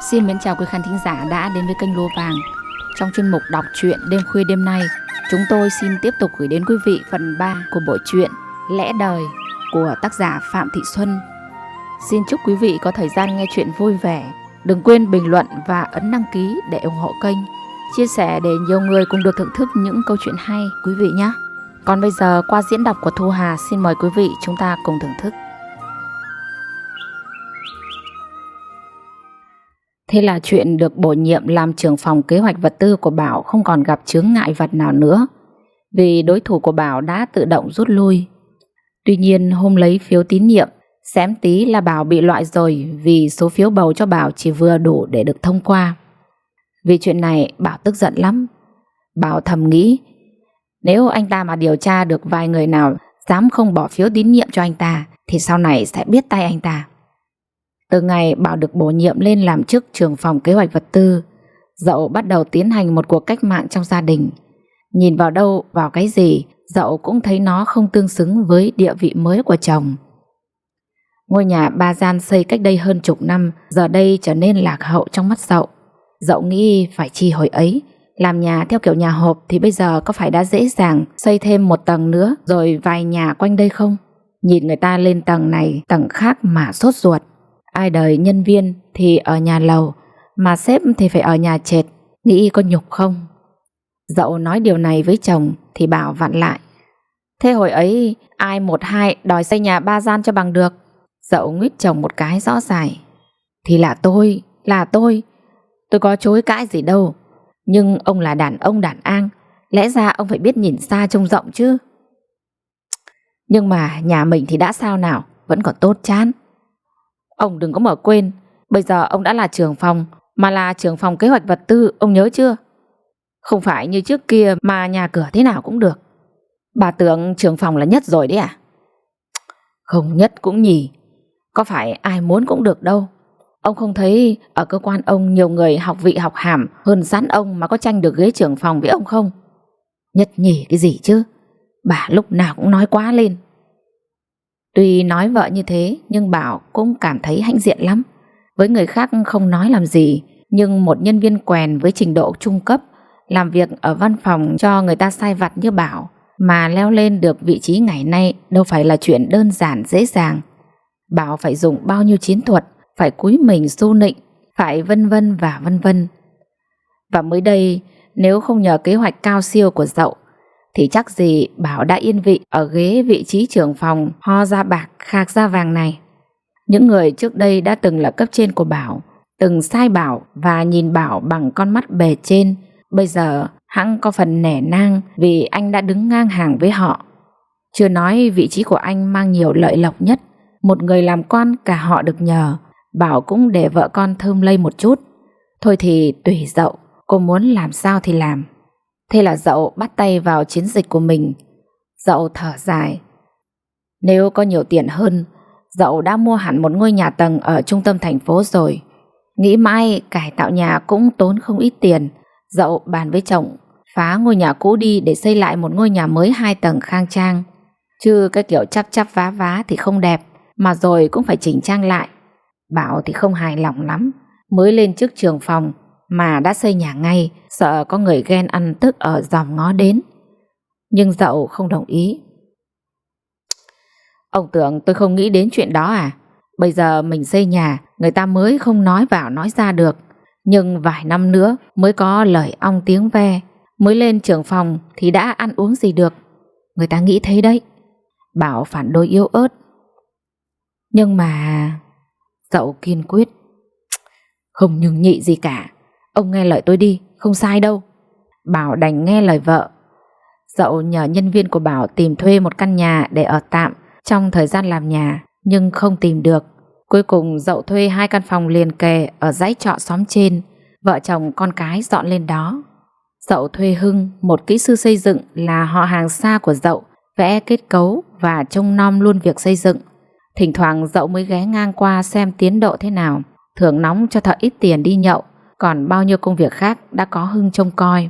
Xin mến chào quý khán thính giả đã đến với kênh Lúa Vàng. Trong chuyên mục đọc truyện đêm khuya đêm nay, chúng tôi xin tiếp tục gửi đến quý vị phần 3 của bộ truyện Lẽ Đời của tác giả Phạm Thị Xuân. Xin chúc quý vị có thời gian nghe truyện vui vẻ. Đừng quên bình luận và ấn đăng ký để ủng hộ kênh, chia sẻ để nhiều người cùng được thưởng thức những câu chuyện hay quý vị nhé. Còn bây giờ qua diễn đọc của Thu Hà, xin mời quý vị chúng ta cùng thưởng thức. Thế là chuyện được bổ nhiệm làm trưởng phòng kế hoạch vật tư của Bảo không còn gặp chướng ngại vật nào nữa, vì đối thủ của Bảo đã tự động rút lui. Tuy nhiên hôm lấy phiếu tín nhiệm, xém tí là Bảo bị loại rồi, vì số phiếu bầu cho Bảo chỉ vừa đủ để được thông qua. Vì chuyện này Bảo tức giận lắm. Bảo thầm nghĩ, nếu anh ta mà điều tra được vài người nào dám không bỏ phiếu tín nhiệm cho anh ta, thì sau này sẽ biết tay anh ta. Từ ngày Bảo được bổ nhiệm lên làm chức trưởng phòng kế hoạch vật tư, Dậu bắt đầu tiến hành một cuộc cách mạng trong gia đình. Nhìn vào đâu, vào cái gì, Dậu cũng thấy nó không tương xứng với địa vị mới của chồng. Ngôi nhà 3 gian xây cách đây hơn chục năm, giờ đây trở nên lạc hậu trong mắt Dậu. Dậu nghĩ phải chi hồi ấy, làm nhà theo kiểu nhà hộp thì bây giờ có phải đã dễ dàng xây thêm một tầng nữa rồi vài nhà quanh đây không? Nhìn người ta lên tầng này, tầng khác mà sốt ruột. Ai đời nhân viên thì ở nhà lầu, mà sếp thì phải ở nhà trệt, nghĩ có nhục không? Dậu nói điều này với chồng thì Bảo vặn lại. Thế hồi ấy ai một hai đòi xây nhà 3 gian cho bằng được? Dậu nguyết chồng một cái rõ ràng. Thì là tôi có chối cãi gì đâu. Nhưng ông là đàn ông đàn an, lẽ ra ông phải biết nhìn xa trông rộng chứ. Nhưng mà nhà mình thì đã sao nào, vẫn còn tốt chán. Ông đừng có mở quên, bây giờ ông đã là trưởng phòng, mà là trưởng phòng kế hoạch vật tư, ông nhớ chưa? Không phải như trước kia mà nhà cửa thế nào cũng được. Bà tưởng trưởng phòng là nhất rồi đấy à? Không nhất cũng nhì, có phải ai muốn cũng được đâu. Ông không thấy ở cơ quan ông nhiều người học vị học hàm hơn sẵn ông mà có tranh được ghế trưởng phòng với ông không? Nhất nhì cái gì chứ, bà lúc nào cũng nói quá lên. Tuy nói vợ như thế nhưng Bảo cũng cảm thấy hãnh diện lắm. Với người khác không nói làm gì, nhưng một nhân viên quèn với trình độ trung cấp, làm việc ở văn phòng cho người ta sai vặt như Bảo, mà leo lên được vị trí ngày nay đâu phải là chuyện đơn giản dễ dàng. Bảo phải dùng bao nhiêu chiến thuật, phải cúi mình su nịnh, phải vân vân và vân vân. Và mới đây, nếu không nhờ kế hoạch cao siêu của Dậu, thì chắc gì Bảo đã yên vị ở ghế vị trí trưởng phòng ho ra bạc khạc ra vàng này. Những người trước đây đã từng là cấp trên của Bảo, từng sai Bảo và nhìn Bảo bằng con mắt bề trên, bây giờ hẵng có phần nể nang vì anh đã đứng ngang hàng với họ. Chưa nói vị trí của anh mang nhiều lợi lộc nhất, một người làm quan cả họ được nhờ, Bảo cũng để vợ con thơm lây một chút. Thôi thì tùy Dậu, cô muốn làm sao thì làm. Thế là Dậu bắt tay vào chiến dịch của mình. Dậu thở dài. Nếu có nhiều tiền hơn, Dậu đã mua hẳn một ngôi nhà tầng ở trung tâm thành phố rồi. Nghĩ mãi cải tạo nhà cũng tốn không ít tiền. Dậu bàn với chồng phá ngôi nhà cũ đi để xây lại một ngôi nhà mới 2 tầng khang trang. Chứ cái kiểu chắp chắp vá vá thì không đẹp, mà rồi cũng phải chỉnh trang lại. Bảo thì không hài lòng lắm, mới lên chức trưởng phòng mà đã xây nhà ngay, sợ có người ghen ăn tức ở dòm ngó đến. Nhưng Dậu không đồng ý. Ông tưởng tôi không nghĩ đến chuyện đó à? Bây giờ mình xây nhà, người ta mới không nói vào nói ra được. Nhưng vài năm nữa mới có lời ong tiếng ve, mới lên trưởng phòng thì đã ăn uống gì được. Người ta nghĩ thế đấy. Bảo phản đối yếu ớt. Nhưng mà... Dậu kiên quyết. Không nhường nhị gì cả, ông nghe lời tôi đi, không sai đâu. Bảo đành nghe lời vợ. Dậu nhờ nhân viên của Bảo tìm thuê một căn nhà để ở tạm trong thời gian làm nhà, nhưng không tìm được. Cuối cùng Dậu thuê 2 căn phòng liền kề ở dãy trọ xóm trên, vợ chồng con cái dọn lên đó. Dậu thuê Hưng, một kỹ sư xây dựng là họ hàng xa của Dậu, vẽ kết cấu và trông nom luôn việc xây dựng. Thỉnh thoảng Dậu mới ghé ngang qua xem tiến độ thế nào, thưởng nóng cho thợ ít tiền đi nhậu, còn bao nhiêu công việc khác đã có Hưng trông coi.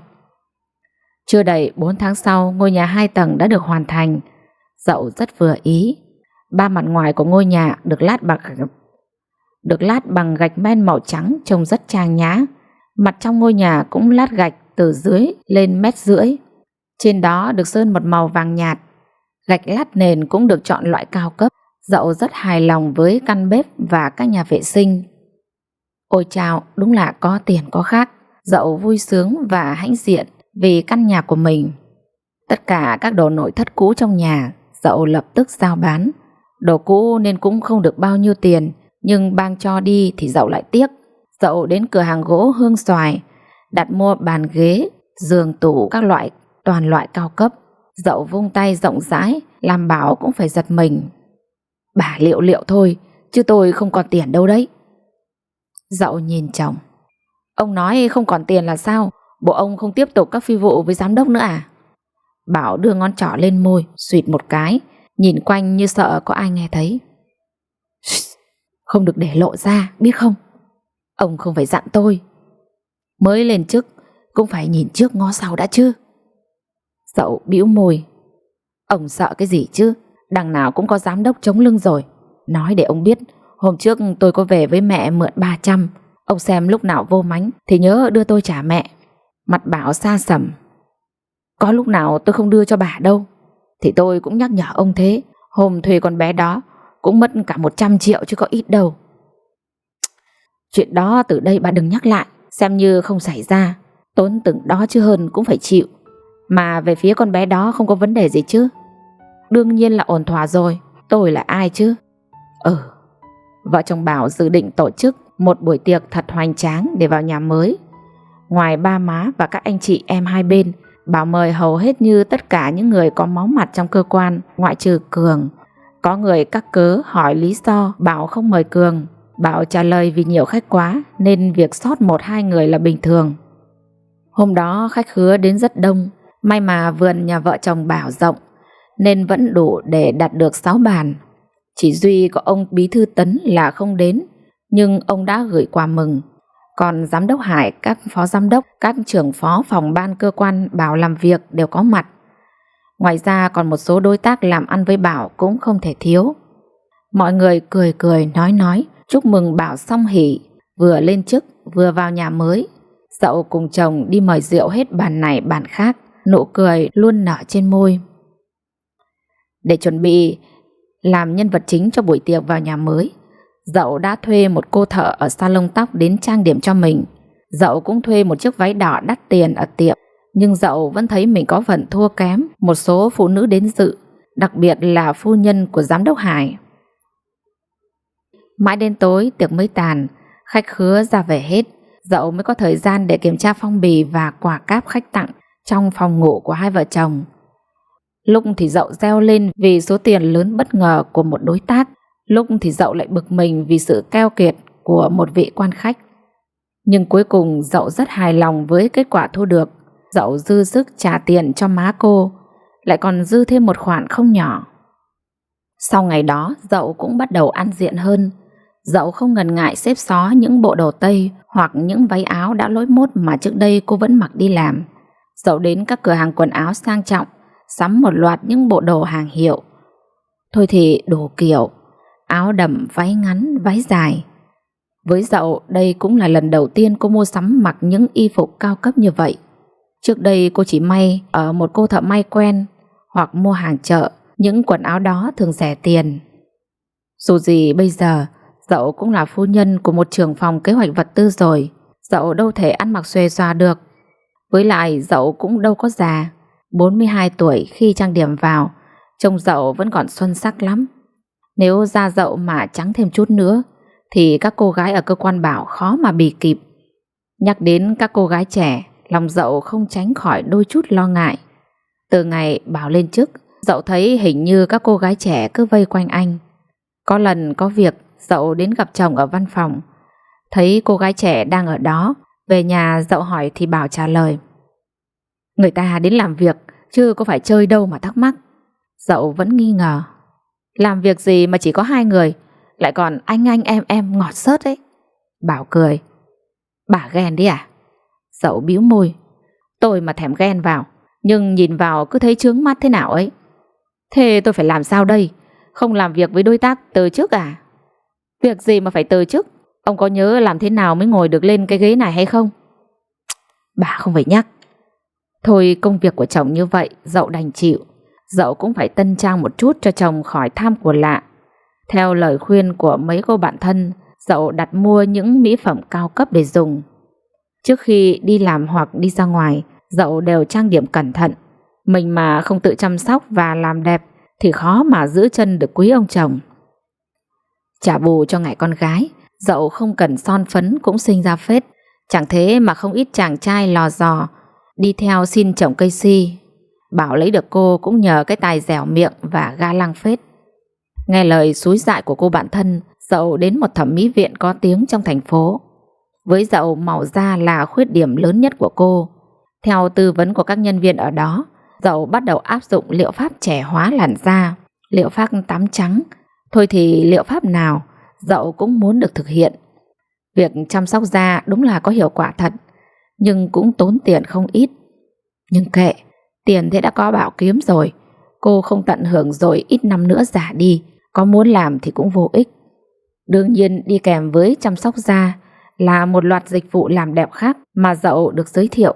Chưa đầy 4 tháng sau, ngôi nhà 2 tầng đã được hoàn thành. Dậu rất vừa ý. 3 mặt ngoài của ngôi nhà được lát bằng được lát bằng gạch men màu trắng trông rất trang nhã. Mặt trong ngôi nhà cũng lát gạch từ dưới lên 1,5 mét. Trên đó được sơn một màu vàng nhạt. Gạch lát nền cũng được chọn loại cao cấp. Dậu rất hài lòng với căn bếp và các nhà vệ sinh. Ôi chao, đúng là có tiền có khác. Dậu vui sướng và hãnh diện vì căn nhà của mình. Tất cả các đồ nội thất cũ trong nhà Dậu lập tức giao bán. Đồ cũ nên cũng không được bao nhiêu tiền, nhưng bang cho đi thì Dậu lại tiếc. Dậu đến cửa hàng gỗ Hương Xoài, đặt mua bàn ghế, giường tủ các loại, toàn loại cao cấp. Dậu vung tay rộng rãi, làm Bảo cũng phải giật mình. Bà liệu thôi, chứ tôi không còn tiền đâu đấy. Dậu nhìn chồng. Ông nói không còn tiền là sao? Bộ ông không tiếp tục các phi vụ với giám đốc nữa à? Bảo đưa ngón trỏ lên môi, xụt một cái, nhìn quanh như sợ có ai nghe thấy. Không được để lộ ra, biết không? Ông không phải dặn tôi. Mới lên chức cũng phải nhìn trước ngó sau đã chứ. Dậu bĩu môi. Ông sợ cái gì chứ? Đằng nào cũng có giám đốc chống lưng rồi. Nói để ông biết, hôm trước tôi có về với mẹ mượn 300. Ông xem lúc nào vô mánh thì nhớ đưa tôi trả mẹ. Mặt Bảo xa sầm. Có lúc nào tôi không đưa cho bà đâu. Thì tôi cũng nhắc nhở ông thế. Hôm thuê con bé đó cũng mất cả 100 triệu chứ có ít đâu. Chuyện đó từ đây bà đừng nhắc lại, xem như không xảy ra. Tốn từng đó chứ hơn cũng phải chịu. Mà về phía con bé đó không có vấn đề gì chứ? Đương nhiên là ổn thỏa rồi. Tôi là ai chứ? Vợ chồng Bảo dự định tổ chức một buổi tiệc thật hoành tráng để vào nhà mới. Ngoài ba má và các anh chị em hai bên, Bảo mời hầu hết như tất cả những người có máu mặt trong cơ quan, ngoại trừ Cường. Có người cắt cớ hỏi lý do Bảo không mời Cường. Bảo trả lời vì nhiều khách quá nên việc sót 1-2 người là bình thường. Hôm đó khách khứa đến rất đông. May mà vườn nhà vợ chồng Bảo rộng nên vẫn đủ để đặt được 6 bàn. Chỉ duy có ông bí thư Tấn là không đến, nhưng ông đã gửi quà mừng. Còn giám đốc Hải, các phó giám đốc, các trưởng phó phòng ban cơ quan Bảo làm việc đều có mặt. Ngoài ra còn một số đối tác làm ăn với Bảo cũng không thể thiếu. Mọi người cười nói chúc mừng Bảo song hỷ, vừa lên chức vừa vào nhà mới. Dậu cùng chồng đi mời rượu hết bàn này bàn khác, nụ cười luôn nở trên môi. Để chuẩn bị làm nhân vật chính cho buổi tiệc vào nhà mới, Dậu đã thuê một cô thợ ở salon tóc đến trang điểm cho mình. Dậu cũng thuê một chiếc váy đỏ đắt tiền ở tiệm, nhưng Dậu vẫn thấy mình có phần thua kém một số phụ nữ đến dự, đặc biệt là phu nhân của giám đốc Hải. Mãi đến tối tiệc mới tàn, khách khứa ra về hết, Dậu mới có thời gian để kiểm tra phong bì và quà cáp khách tặng trong phòng ngủ của hai vợ chồng. Lúc thì Dậu reo lên vì số tiền lớn bất ngờ của một đối tác, lúc thì Dậu lại bực mình vì sự keo kiệt của một vị quan khách. Nhưng cuối cùng Dậu rất hài lòng với kết quả thu được. Dậu dư sức trả tiền cho má cô, lại còn dư thêm một khoản không nhỏ. Sau ngày đó Dậu cũng bắt đầu ăn diện hơn. Dậu không ngần ngại xếp xó những bộ đồ tây hoặc những váy áo đã lỗi mốt mà trước đây cô vẫn mặc đi làm. Dậu đến các cửa hàng quần áo sang trọng, sắm một loạt những bộ đồ hàng hiệu. Thôi thì đồ kiểu, áo đầm, váy ngắn, váy dài. Với Dậu, đây cũng là lần đầu tiên cô mua sắm mặc những y phục cao cấp như vậy. Trước đây cô chỉ may ở một cô thợ may quen hoặc mua hàng chợ, những quần áo đó thường rẻ tiền. Dù gì bây giờ Dậu cũng là phu nhân của một trưởng phòng kế hoạch vật tư rồi, Dậu đâu thể ăn mặc xuề xòa được. Với lại Dậu cũng đâu có già, 42 tuổi khi trang điểm vào, trông Dậu vẫn còn xuân sắc lắm. Nếu da Dậu mà trắng thêm chút nữa thì các cô gái ở cơ quan Bảo khó mà bì kịp. Nhắc đến các cô gái trẻ, lòng Dậu không tránh khỏi đôi chút lo ngại. Từ ngày Bảo lên chức, Dậu thấy hình như các cô gái trẻ cứ vây quanh anh. Có lần có việc, Dậu đến gặp chồng ở văn phòng, thấy cô gái trẻ đang ở đó. Về nhà Dậu hỏi thì Bảo trả lời: người ta đến làm việc chứ có phải chơi đâu mà thắc mắc. Dậu vẫn nghi ngờ: làm việc gì mà chỉ có 2 người, lại còn anh em ngọt xớt ấy. Bảo cười: bà ghen đi à? Dậu bĩu môi: tôi mà thèm ghen vào, nhưng nhìn vào cứ thấy chướng mắt thế nào ấy. Thế tôi phải làm sao đây? Không làm việc với đối tác từ trước à? Việc gì mà phải từ chức? Ông có nhớ làm thế nào mới ngồi được lên cái ghế này hay không? Bà không phải nhắc. Thôi công việc của chồng như vậy, dậu đành chịu. Dậu cũng phải tân trang một chút cho chồng khỏi tham của lạ. Theo lời khuyên của mấy cô bạn thân, dậu đặt mua những mỹ phẩm cao cấp để dùng. Trước khi đi làm hoặc đi ra ngoài, dậu đều trang điểm cẩn thận. Mình mà không tự chăm sóc và làm đẹp thì khó mà giữ chân được quý ông chồng. Trả bù cho ngại con gái, dậu không cần son phấn cũng xinh ra phết. Chẳng thế mà không ít chàng trai lò dò đi theo xin chồng cây si. Bảo lấy được cô cũng nhờ cái tài dẻo miệng và ga lăng phết. Nghe lời xúi dại của cô bạn thân, dậu đến một thẩm mỹ viện có tiếng trong thành phố. Với dậu, màu da là khuyết điểm lớn nhất của cô. Theo tư vấn của các nhân viên ở đó, dậu bắt đầu áp dụng liệu pháp trẻ hóa làn da, liệu pháp tắm trắng. Thôi thì liệu pháp nào, dậu cũng muốn được thực hiện. Việc chăm sóc da đúng là có hiệu quả thật, nhưng cũng tốn tiền không ít. Nhưng kệ, tiền thế đã có Bảo kiếm rồi. Cô không tận hưởng rồi ít năm nữa già đi, có muốn làm thì cũng vô ích. Đương nhiên đi kèm với chăm sóc da là một loạt dịch vụ làm đẹp khác mà dậu được giới thiệu.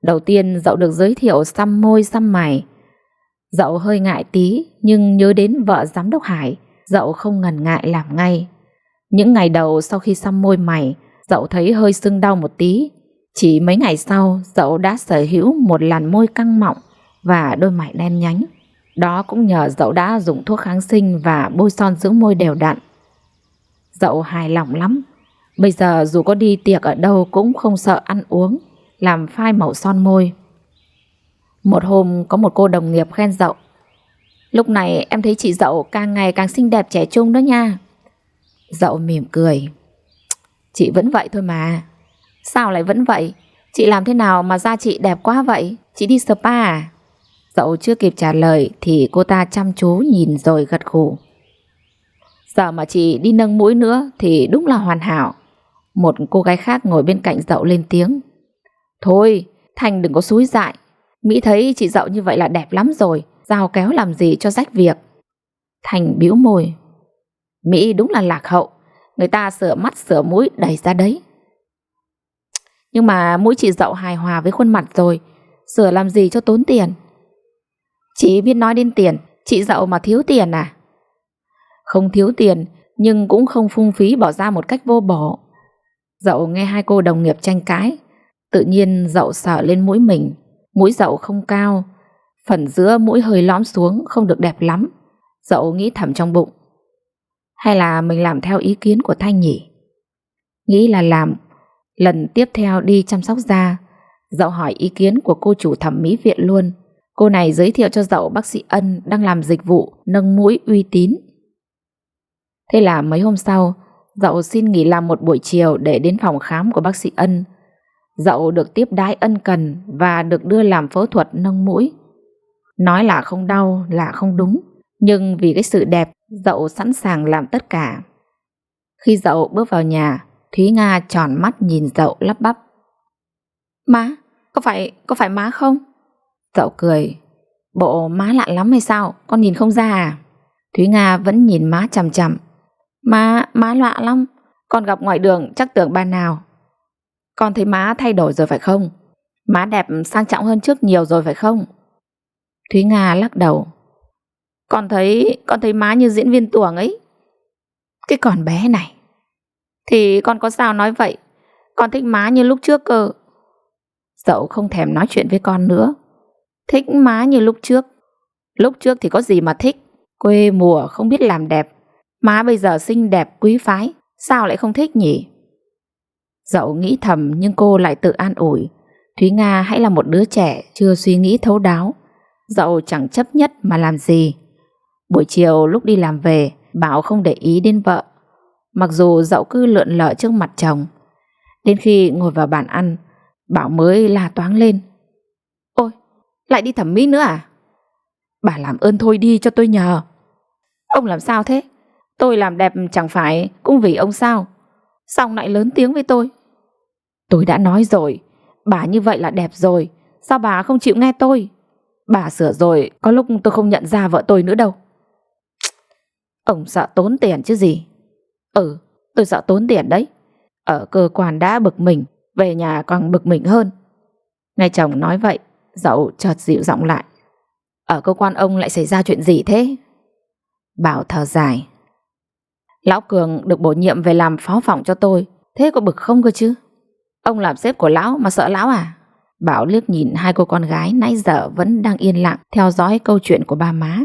Đầu tiên dậu được giới thiệu xăm môi xăm mày. Dậu hơi ngại tí, nhưng nhớ đến vợ giám đốc Hải, dậu không ngần ngại làm ngay. Những ngày đầu sau khi xăm môi mày, dậu thấy hơi sưng đau một tí. Chỉ mấy ngày sau, dậu đã sở hữu một làn môi căng mọng và đôi mày đen nhánh. Đó cũng nhờ dậu đã dùng thuốc kháng sinh và bôi son dưỡng môi đều đặn. Dậu hài lòng lắm. Bây giờ dù có đi tiệc ở đâu cũng không sợ ăn uống làm phai màu son môi. Một hôm có một cô đồng nghiệp khen dậu: "Lúc này em thấy chị dậu càng ngày càng xinh đẹp trẻ trung đó nha." Dậu mỉm cười: "Chị vẫn vậy thôi mà." "Sao lại vẫn vậy? Chị làm thế nào mà da chị đẹp quá vậy? Chị đi spa à?" Dậu chưa kịp trả lời thì cô ta chăm chú nhìn rồi gật gù: "Giờ mà chị đi nâng mũi nữa thì đúng là hoàn hảo." Một cô gái khác ngồi bên cạnh dậu lên tiếng: "Thôi, Thành đừng có xúi dại. Mỹ thấy chị dậu như vậy là đẹp lắm rồi, dao kéo làm gì cho rách việc." Thành bĩu môi: "Mỹ đúng là lạc hậu, người ta sửa mắt sửa mũi đẩy ra đấy." "Nhưng mà mũi chị dậu hài hòa với khuôn mặt rồi, sửa làm gì cho tốn tiền." "Chị biết nói đến tiền, chị dậu mà thiếu tiền à?" "Không thiếu tiền, nhưng cũng không phung phí bỏ ra một cách vô bổ." Dậu nghe hai cô đồng nghiệp tranh cãi, tự nhiên dậu sờ lên mũi mình. Mũi dậu không cao, phần giữa mũi hơi lõm xuống, không được đẹp lắm. Dậu nghĩ thầm trong bụng: hay là mình làm theo ý kiến của Thanh nhỉ? Nghĩ là làm. Lần tiếp theo đi chăm sóc da, dậu hỏi ý kiến của cô chủ thẩm mỹ viện luôn. Cô này giới thiệu cho dậu bác sĩ Ân đang làm dịch vụ nâng mũi uy tín. Thế là mấy hôm sau, dậu xin nghỉ làm một buổi chiều để đến phòng khám của bác sĩ Ân. Dậu được tiếp đái ân cần và được đưa làm phẫu thuật nâng mũi. Nói là không đau là không đúng, nhưng vì cái sự đẹp, dậu sẵn sàng làm tất cả. Khi dậu bước vào nhà, Thúy Nga tròn mắt nhìn dậu lắp bắp: "Má, có phải má không?" Dậu cười: "Bộ má lạ lắm hay sao, con nhìn không ra à?" Thúy Nga vẫn nhìn má chằm chằm: Má lạ lắm, con gặp ngoài đường chắc tưởng bà nào. Con thấy má thay đổi rồi phải không? Má đẹp sang trọng hơn trước nhiều rồi phải không?" Thúy Nga lắc đầu: Con thấy má như diễn viên tuồng ấy." "Cái con bé này." "Thì con có sao nói vậy, con thích má như lúc trước cơ." Dậu không thèm nói chuyện với con nữa. Thích má như lúc trước? Lúc trước thì có gì mà thích, quê mùa không biết làm đẹp. Má bây giờ xinh đẹp quý phái, sao lại không thích nhỉ? Dậu nghĩ thầm, nhưng cô lại tự an ủi: Thúy Nga hãy là một đứa trẻ chưa suy nghĩ thấu đáo. Dậu chẳng chấp nhất mà làm gì. Buổi chiều lúc đi làm về, Bảo không để ý đến vợ, mặc dù dậu cứ lượn lờ trước mặt chồng. Đến khi ngồi vào bàn ăn, Bảo mới la toáng lên: "Ôi, lại đi thẩm mỹ nữa à? Bà làm ơn thôi đi cho tôi nhờ." "Ông làm sao thế? Tôi làm đẹp chẳng phải cũng vì ông sao? Xong lại lớn tiếng với tôi." "Tôi đã nói rồi, bà như vậy là đẹp rồi, sao bà không chịu nghe tôi? Bà sửa rồi, có lúc tôi không nhận ra vợ tôi nữa đâu." "Ông sợ tốn tiền chứ gì. Ừ, tôi sợ tốn tiền đấy. Ở cơ quan đã bực mình, về nhà còn bực mình hơn. Nghe chồng nói vậy, Dậu chợt dịu giọng lại. Ở cơ quan ông lại xảy ra chuyện gì thế? Bảo thở dài. Lão Cường được bổ nhiệm về làm phó phòng cho tôi, thế có bực không cơ chứ? Ông làm sếp của lão mà sợ lão à? Bảo liếc nhìn hai cô con gái nãy giờ vẫn đang yên lặng theo dõi câu chuyện của ba má.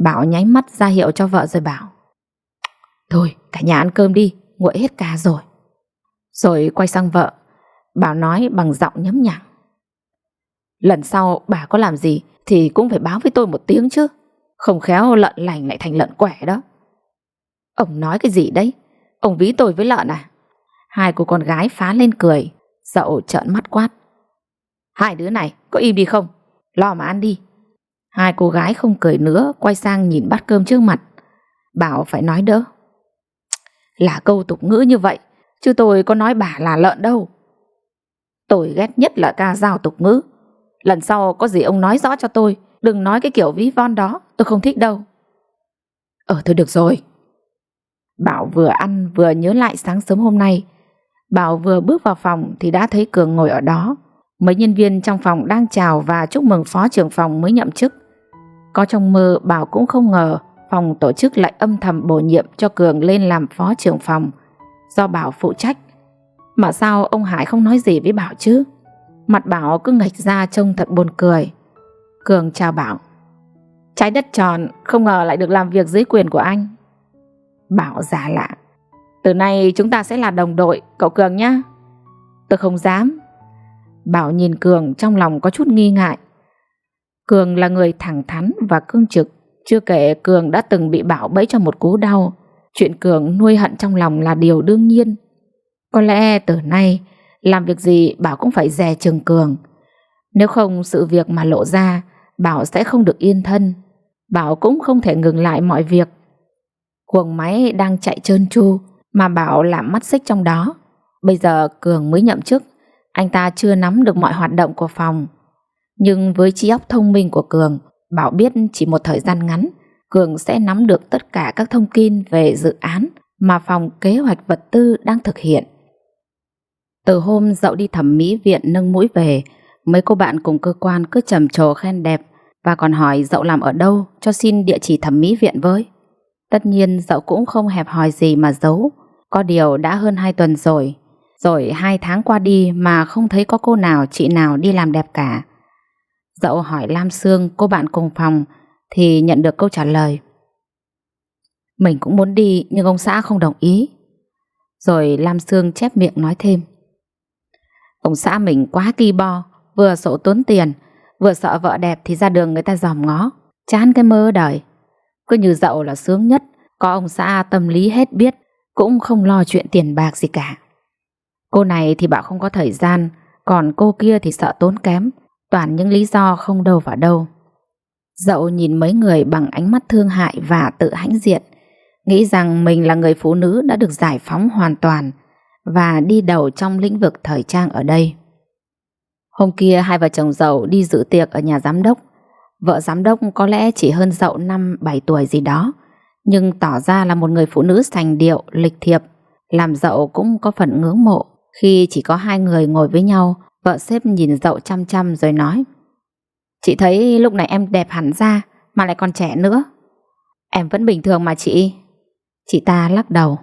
Bảo nháy mắt ra hiệu cho vợ rồi bảo: Thôi cả nhà ăn cơm đi, nguội hết cả rồi. Rồi quay sang vợ, Bảo nói bằng giọng nhấm nhằng: Lần sau bà có làm gì thì cũng phải báo với tôi một tiếng chứ, không khéo lợn lành lại thành lợn quẻ đó. Ông nói cái gì đấy? Ông ví tôi với lợn à? Hai cô con gái phá lên cười. Dậu trợn mắt quát: Hai đứa này có im đi không? Lo mà ăn đi. Hai cô gái không cười nữa, quay sang nhìn bát cơm trước mặt. Bảo phải nói đỡ: Là câu tục ngữ như vậy, chứ tôi có nói bà là lợn đâu. Tôi ghét nhất là ca dao tục ngữ. Lần sau có gì ông nói rõ cho tôi, đừng nói cái kiểu ví von đó, tôi không thích đâu. Thôi được rồi. Bảo vừa ăn vừa nhớ lại sáng sớm hôm nay. Bảo vừa bước vào phòng thì đã thấy Cường ngồi ở đó. Mấy nhân viên trong phòng đang chào và chúc mừng phó trưởng phòng mới nhậm chức. Có trong mơ Bảo cũng không ngờ phòng tổ chức lại âm thầm bổ nhiệm cho Cường lên làm phó trưởng phòng, do Bảo phụ trách. Mà sao ông Hải không nói gì với Bảo chứ? Mặt Bảo cứ nghệch ra trông thật buồn cười. Cường chào Bảo: Trái đất tròn, không ngờ lại được làm việc dưới quyền của anh. Bảo giả lạ: Từ nay chúng ta sẽ là đồng đội, cậu Cường nhá. Tôi không dám. Bảo nhìn Cường trong lòng có chút nghi ngại. Cường là người thẳng thắn và cương trực. Chưa kể Cường đã từng bị Bảo bẫy cho một cú đau. Chuyện Cường nuôi hận trong lòng là điều đương nhiên. Có lẽ từ nay làm việc gì Bảo cũng phải dè chừng Cường. Nếu không sự việc mà lộ ra, Bảo sẽ không được yên thân. Bảo cũng không thể ngừng lại mọi việc. Guồng máy đang chạy trơn tru mà Bảo làm mắt xích trong đó. Bây giờ Cường mới nhậm chức, anh ta chưa nắm được mọi hoạt động của phòng. Nhưng với trí óc thông minh của Cường, Bảo biết chỉ một thời gian ngắn, Cường sẽ nắm được tất cả các thông tin về dự án mà phòng kế hoạch vật tư đang thực hiện. Từ hôm Dậu đi thẩm mỹ viện nâng mũi về, mấy cô bạn cùng cơ quan cứ trầm trồ khen đẹp và còn hỏi Dậu làm ở đâu cho xin địa chỉ thẩm mỹ viện với. Tất nhiên Dậu cũng không hẹp hòi gì mà giấu. Có điều đã hơn 2 tuần rồi. Rồi 2 tháng qua đi mà không thấy có cô nào chị nào đi làm đẹp cả. Dậu hỏi Lam Sương, cô bạn cùng phòng, thì nhận được câu trả lời: Mình cũng muốn đi nhưng ông xã không đồng ý. Rồi Lam Sương chép miệng nói thêm: Ông xã mình quá ki bo, vừa sợ tốn tiền, vừa sợ vợ đẹp thì ra đường người ta dòm ngó. Chán cái mơ đời. Cứ như Dậu là sướng nhất, có ông xã tâm lý hết biết, cũng không lo chuyện tiền bạc gì cả. Cô này thì bảo không có thời gian, còn cô kia thì sợ tốn kém. Toàn những lý do không đâu vào đâu. Dậu nhìn mấy người bằng ánh mắt thương hại và tự hãnh diện, nghĩ rằng mình là người phụ nữ đã được giải phóng hoàn toàn và đi đầu trong lĩnh vực thời trang ở đây. Hôm kia hai vợ chồng Dậu đi dự tiệc ở nhà giám đốc. Vợ giám đốc có lẽ chỉ hơn Dậu 5-7 tuổi gì đó, nhưng tỏ ra là một người phụ nữ sành điệu, lịch thiệp, làm Dậu cũng có phần ngưỡng mộ. Khi chỉ có hai người ngồi với nhau, vợ sếp nhìn Dậu chăm chăm rồi nói: Chị thấy lúc này em đẹp hẳn ra, mà lại còn trẻ nữa. Em vẫn bình thường mà chị. Chị ta lắc đầu: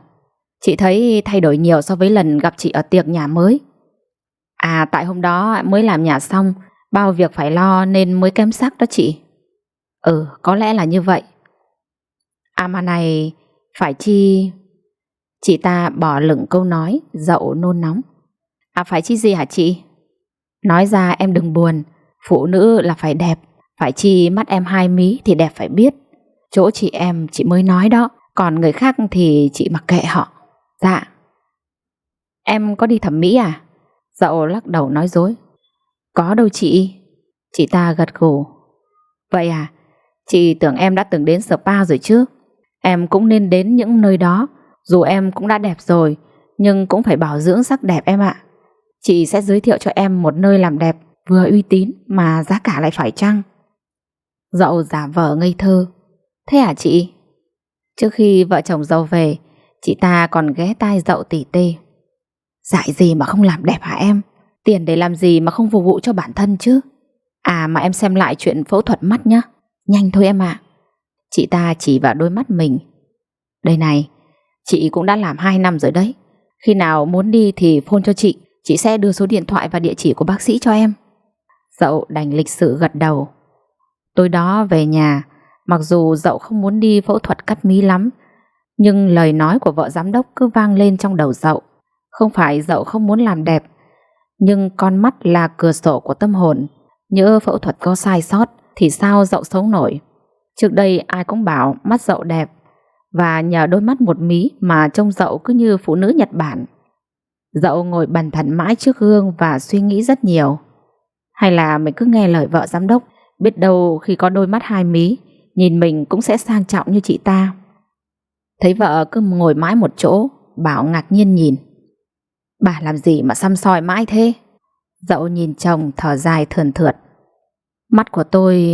Chị thấy thay đổi nhiều so với lần gặp chị ở tiệc nhà mới. À, tại hôm đó mới làm nhà xong, bao việc phải lo nên mới kém sắc đó chị. Có lẽ là như vậy. À mà này, phải chi... Chị ta bỏ lửng câu nói. Dậu nôn nóng: À phải chi gì hả chị? Nói ra em đừng buồn, phụ nữ là phải đẹp. Phải chi mắt em 2 mí thì đẹp phải biết. Chỗ chị em chị mới nói đó, còn người khác thì chị mặc kệ họ. Dạ. Em có đi thẩm mỹ à? Dậu lắc đầu nói dối: Có đâu chị. Chị ta gật gù: Vậy à? Chị tưởng em đã từng đến spa rồi chứ. Em cũng nên đến những nơi đó. Dù em cũng đã đẹp rồi, nhưng cũng phải bảo dưỡng sắc đẹp em ạ. Chị sẽ giới thiệu cho em một nơi làm đẹp vừa uy tín mà giá cả lại phải chăng. Dậu giả vờ ngây thơ: Thế hả chị? Trước khi vợ chồng Dậu về, Chị ta còn ghé tai Dậu tỉ tê. Dại gì mà không làm đẹp hả em? Tiền để làm gì mà không phục vụ cho bản thân chứ? À mà em xem lại chuyện phẫu thuật mắt nhá. Nhanh thôi em ạ. Chị ta chỉ vào đôi mắt mình. Đây này, chị cũng đã làm 2 năm rồi đấy. Khi nào muốn đi thì phone cho chị sẽ đưa số điện thoại và địa chỉ của bác sĩ cho em. Dậu đành lịch sự gật đầu. Tối đó về nhà, mặc dù Dậu không muốn đi phẫu thuật cắt mí lắm, nhưng lời nói của vợ giám đốc cứ vang lên trong đầu Dậu. Không phải Dậu không muốn làm đẹp, nhưng con mắt là cửa sổ của tâm hồn. Nhỡ phẫu thuật có sai sót thì sao Dậu sống nổi. Trước đây ai cũng bảo mắt Dậu đẹp, và nhờ đôi mắt một mí mà trông Dậu cứ như phụ nữ Nhật Bản. Dậu ngồi bần thần mãi trước gương và suy nghĩ rất nhiều. Hay là mình cứ nghe lời vợ giám đốc, biết đâu khi có đôi mắt 2 mí, nhìn mình cũng sẽ sang trọng như chị ta. Thấy vợ cứ ngồi mãi một chỗ, Bảo ngạc nhiên nhìn. Bà làm gì mà săm soi mãi thế? Dậu nhìn chồng thở dài thườn thượt. Mắt của tôi...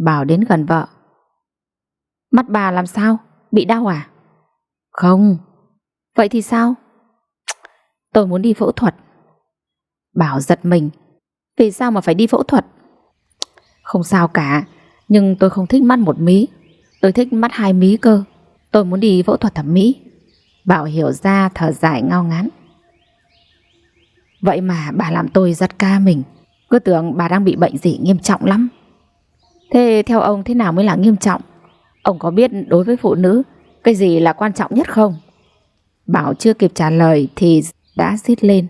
Bảo đến gần vợ. Mắt bà làm sao? Bị đau à? Không. Vậy thì sao? Tôi muốn đi phẫu thuật. Bảo giật mình. Vì sao mà phải đi phẫu thuật? Không sao cả, nhưng tôi không thích mắt 1 mí. Tôi thích mắt 2 mí cơ. Tôi muốn đi phẫu thuật thẩm mỹ. Bảo hiểu ra thở dài ngao ngán. Vậy mà bà làm tôi giật ca mình. Cứ tưởng bà đang bị bệnh gì nghiêm trọng lắm. Thế theo ông thế nào mới là nghiêm trọng? Ông có biết đối với phụ nữ cái gì là quan trọng nhất không? Bảo chưa kịp trả lời thì đã rít lên.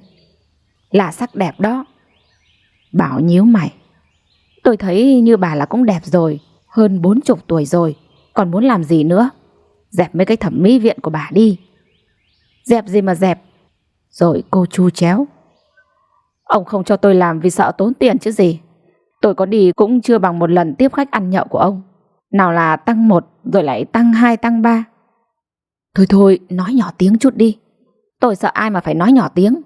Là sắc đẹp đó. Bảo nhíu mày. Tôi thấy như bà là cũng đẹp rồi, hơn 40 tuổi rồi, còn muốn làm gì nữa? Dẹp mấy cái thẩm mỹ viện của bà đi. Dẹp gì mà dẹp? Rồi cô chu chéo. Ông không cho tôi làm vì sợ tốn tiền chứ gì. Tôi có đi cũng chưa bằng một lần tiếp khách ăn nhậu của ông. Nào là tăng 1 rồi lại tăng 2 tăng 3. Thôi thôi, nói nhỏ tiếng chút đi. Tôi sợ ai mà phải nói nhỏ tiếng.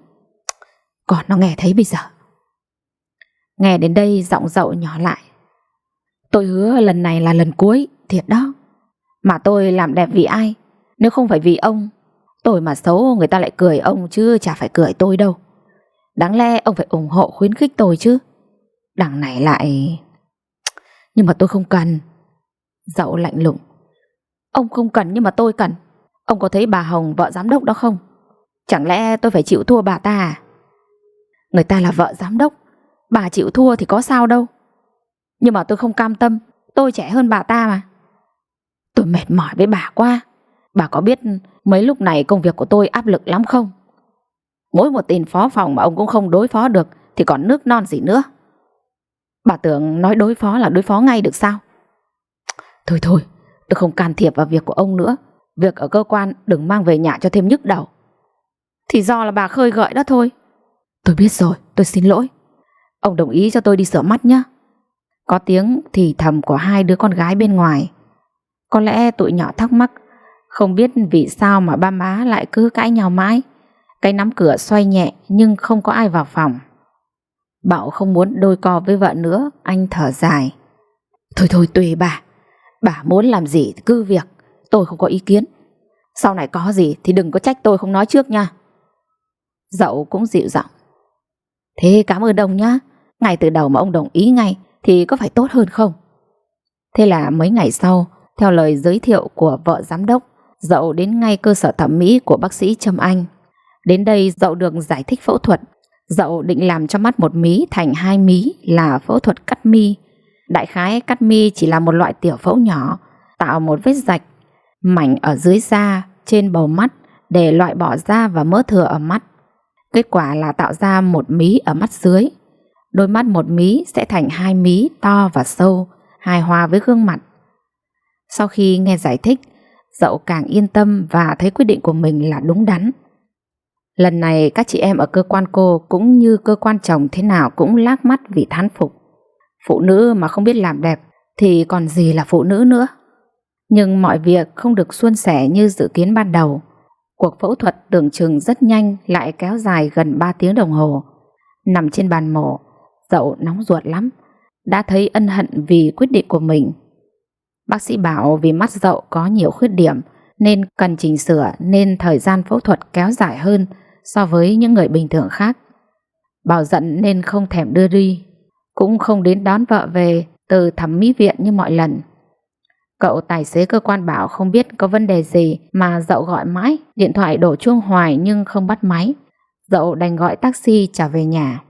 Còn nó nghe thấy bây giờ. Nghe đến đây giọng Dậu nhỏ lại. Tôi hứa lần này là lần cuối, thiệt đó. Mà tôi làm đẹp vì ai? Nếu không phải vì ông, tôi mà xấu người ta lại cười ông chứ chả phải cười tôi đâu. Đáng lẽ ông phải ủng hộ khuyến khích tôi chứ. Đằng này lại... Nhưng mà tôi không cần. Dậu lạnh lùng. Ông không cần nhưng mà tôi cần. Ông có thấy bà Hồng vợ giám đốc đó không? Chẳng lẽ tôi phải chịu thua bà ta à? Người ta là vợ giám đốc, bà chịu thua thì có sao đâu. Nhưng mà tôi không cam tâm. Tôi trẻ hơn bà ta mà. Tôi mệt mỏi với bà quá. Bà có biết mấy lúc này công việc của tôi áp lực lắm không? Mỗi một tên phó phòng mà ông cũng không đối phó được thì còn nước non gì nữa. Bà tưởng nói đối phó là đối phó ngay được sao? Thôi thôi, tôi không can thiệp vào việc của ông nữa. Việc ở cơ quan đừng mang về nhà cho thêm nhức đầu. Thì do là bà khơi gợi đó thôi. Tôi biết rồi, tôi xin lỗi. Ông đồng ý cho tôi đi sửa mắt nhé. Có tiếng thì thầm của 2 đứa con gái bên ngoài. Có lẽ tụi nhỏ thắc mắc, không biết vì sao mà ba má lại cứ cãi nhau mãi. Cái nắm cửa xoay nhẹ nhưng không có ai vào phòng. Bảo không muốn đôi co với vợ nữa, anh thở dài. Thôi thôi tùy bà muốn làm gì thì cứ việc, tôi không có ý kiến. Sau này có gì thì đừng có trách tôi không nói trước nha. Dậu cũng dịu giọng. Thế cảm ơn ông nhá. Ngay từ đầu mà ông đồng ý ngay thì có phải tốt hơn không? Thế là mấy ngày sau, theo lời giới thiệu của vợ giám đốc, Dậu đến ngay cơ sở thẩm mỹ của bác sĩ Trâm Anh. Đến đây Dậu được giải thích phẫu thuật. Dậu định làm cho mắt 1 mí thành 2 mí là phẫu thuật cắt mi. Đại khái cắt mi chỉ là một loại tiểu phẫu nhỏ, tạo một vết rạch mảnh ở dưới da, trên bầu mắt để loại bỏ da và mỡ thừa ở mắt. Kết quả là tạo ra 1 mí ở mắt dưới. Đôi mắt 1 mí sẽ thành 2 mí to và sâu, hài hòa với gương mặt. Sau khi nghe giải thích, Dậu càng yên tâm và thấy quyết định của mình là đúng đắn. Lần này các chị em ở cơ quan cô cũng như cơ quan chồng thế nào cũng lác mắt vì thán phục. Phụ nữ mà không biết làm đẹp thì còn gì là phụ nữ nữa. Nhưng mọi việc không được suôn sẻ như dự kiến ban đầu. Cuộc phẫu thuật tưởng chừng rất nhanh lại kéo dài gần 3 tiếng đồng hồ. Nằm trên bàn mổ, Dậu nóng ruột lắm, đã thấy ân hận vì quyết định của mình. Bác sĩ bảo vì mắt Dậu có nhiều khuyết điểm nên cần chỉnh sửa, nên thời gian phẫu thuật kéo dài hơn so với những người bình thường khác. Bảo giận nên không thèm đưa đi, cũng không đến đón vợ về từ thẩm mỹ viện như mọi lần. Cậu tài xế cơ quan Bảo không biết có vấn đề gì mà Dậu gọi mãi, điện thoại đổ chuông hoài nhưng không bắt máy. Dậu đành gọi taxi trở về nhà.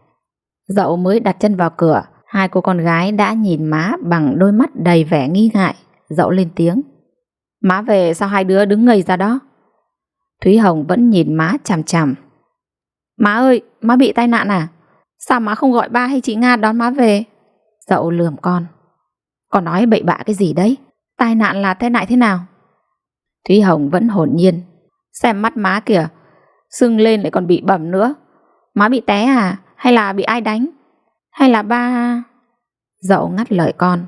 Dậu mới đặt chân vào cửa, hai cô con gái đã nhìn má bằng đôi mắt đầy vẻ nghi ngại. Dậu lên tiếng: "Má về sao hai đứa đứng ngây ra đó?" Thúy Hồng vẫn nhìn má chằm chằm. "Má ơi, má bị tai nạn à? Sao má không gọi ba hay chị Nga đón má về?" Dậu lườm con. "Con nói bậy bạ cái gì đấy? Tai nạn là thế này thế nào?" Thúy Hồng vẫn hồn nhiên. "Xem mắt má kìa, sưng lên lại còn bị bầm nữa. Má bị té à? Hay là bị ai đánh? Hay là ba..." Dậu ngắt lời con.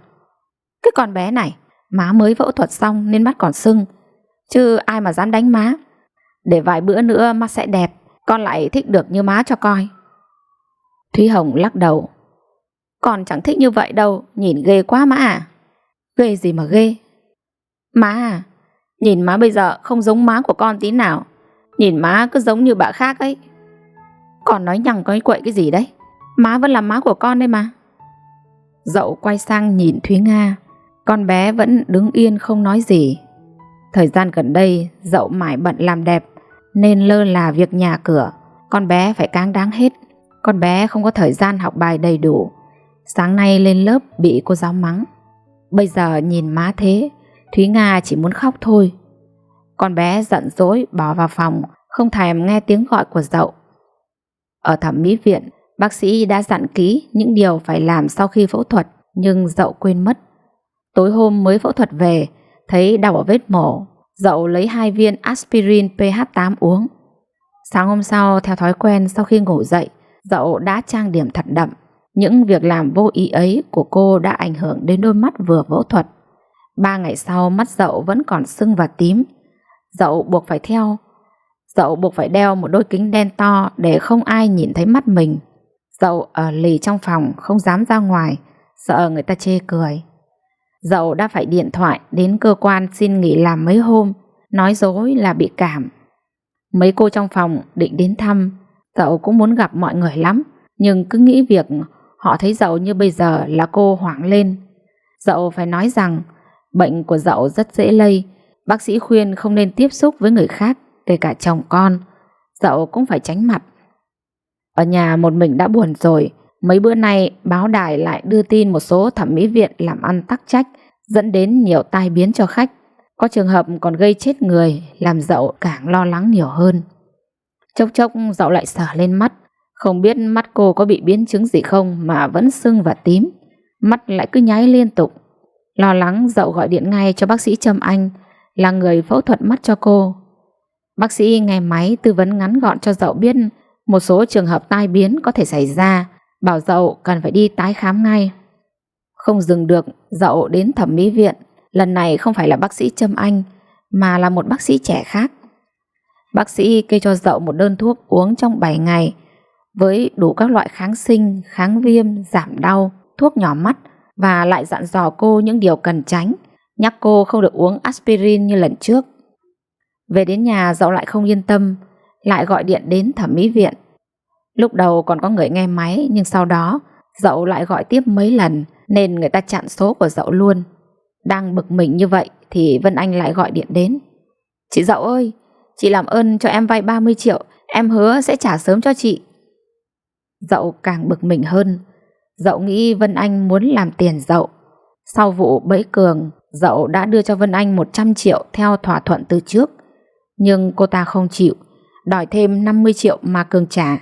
"Cái con bé này, má mới phẫu thuật xong nên mắt còn sưng, chứ ai mà dám đánh má. Để vài bữa nữa mắt sẽ đẹp, con lại thích được như má cho coi." Thúy Hồng lắc đầu. "Con chẳng thích như vậy đâu, nhìn ghê quá má à." "Ghê gì mà ghê? Má à, nhìn má bây giờ không giống má của con tí nào. Nhìn má cứ giống như bà khác ấy." "Con nói nhằng nói quậy cái gì đấy? Má vẫn là má của con đây mà." Dậu quay sang nhìn Thúy Nga. Con bé vẫn đứng yên không nói gì. Thời gian gần đây Dậu mải bận làm đẹp nên lơ là việc nhà cửa. Con bé phải cáng đáng hết. Con bé không có thời gian học bài đầy đủ. Sáng nay lên lớp bị cô giáo mắng. Bây giờ nhìn má thế, Thúy Nga chỉ muốn khóc thôi. Con bé giận dỗi bỏ vào phòng, không thèm nghe tiếng gọi của Dậu. Ở thẩm mỹ viện, bác sĩ đã dặn kỹ những điều phải làm sau khi phẫu thuật, nhưng Dậu quên mất. Tối hôm mới phẫu thuật về, thấy đau ở vết mổ, Dậu lấy 2 viên aspirin pH8 uống. Sáng hôm sau, theo thói quen sau khi ngủ dậy, Dậu đã trang điểm thật đậm. Những việc làm vô ý ấy của cô đã ảnh hưởng đến đôi mắt vừa phẫu thuật. 3 ngày sau mắt Dậu vẫn còn sưng và tím. Dậu buộc phải đeo một đôi kính đen to để không ai nhìn thấy mắt mình. Dậu ở lì trong phòng, không dám ra ngoài, sợ người ta chê cười. Dậu đã phải điện thoại đến cơ quan xin nghỉ làm mấy hôm, nói dối là bị cảm. Mấy cô trong phòng định đến thăm. Dậu cũng muốn gặp mọi người lắm, nhưng cứ nghĩ việc họ thấy Dậu như bây giờ là cô hoảng lên. Dậu phải nói rằng bệnh của Dậu rất dễ lây. Bác sĩ khuyên không nên tiếp xúc với người khác, kể cả chồng con. Dậu cũng phải tránh mặt. Ở nhà một mình đã buồn rồi, mấy bữa nay báo đài lại đưa tin một số thẩm mỹ viện làm ăn tắc trách, dẫn đến nhiều tai biến cho khách. Có trường hợp còn gây chết người, làm Dậu càng lo lắng nhiều hơn. Chốc chốc Dậu lại sờ lên mắt, không biết mắt cô có bị biến chứng gì không mà vẫn sưng và tím. Mắt lại cứ nháy liên tục. Lo lắng, Dậu gọi điện ngay cho bác sĩ Trâm Anh, là người phẫu thuật mắt cho cô. Bác sĩ nghe máy tư vấn ngắn gọn cho Dậu biết một số trường hợp tai biến có thể xảy ra, bảo Dậu cần phải đi tái khám ngay. Không dừng được, Dậu đến thẩm mỹ viện. Lần này không phải là bác sĩ Trâm Anh, mà là một bác sĩ trẻ khác. Bác sĩ kê cho Dậu một đơn thuốc uống trong 7 ngày với đủ các loại kháng sinh, kháng viêm, giảm đau, thuốc nhỏ mắt, và lại dặn dò cô những điều cần tránh, nhắc cô không được uống aspirin như lần trước. Về đến nhà, Dậu lại không yên tâm, lại gọi điện đến thẩm mỹ viện. Lúc đầu còn có người nghe máy, nhưng sau đó Dậu lại gọi tiếp mấy lần nên người ta chặn số của Dậu luôn. Đang bực mình như vậy thì Vân Anh lại gọi điện đến. "Chị Dậu ơi, chị làm ơn cho em vay 30 triệu, em hứa sẽ trả sớm cho chị." Dậu càng bực mình hơn. Dậu nghĩ Vân Anh muốn làm tiền Dậu. Sau vụ bẫy Cường, Dậu đã đưa cho Vân Anh 100 triệu theo thỏa thuận từ trước, nhưng cô ta không chịu, đòi thêm 50 triệu mà Cường trả.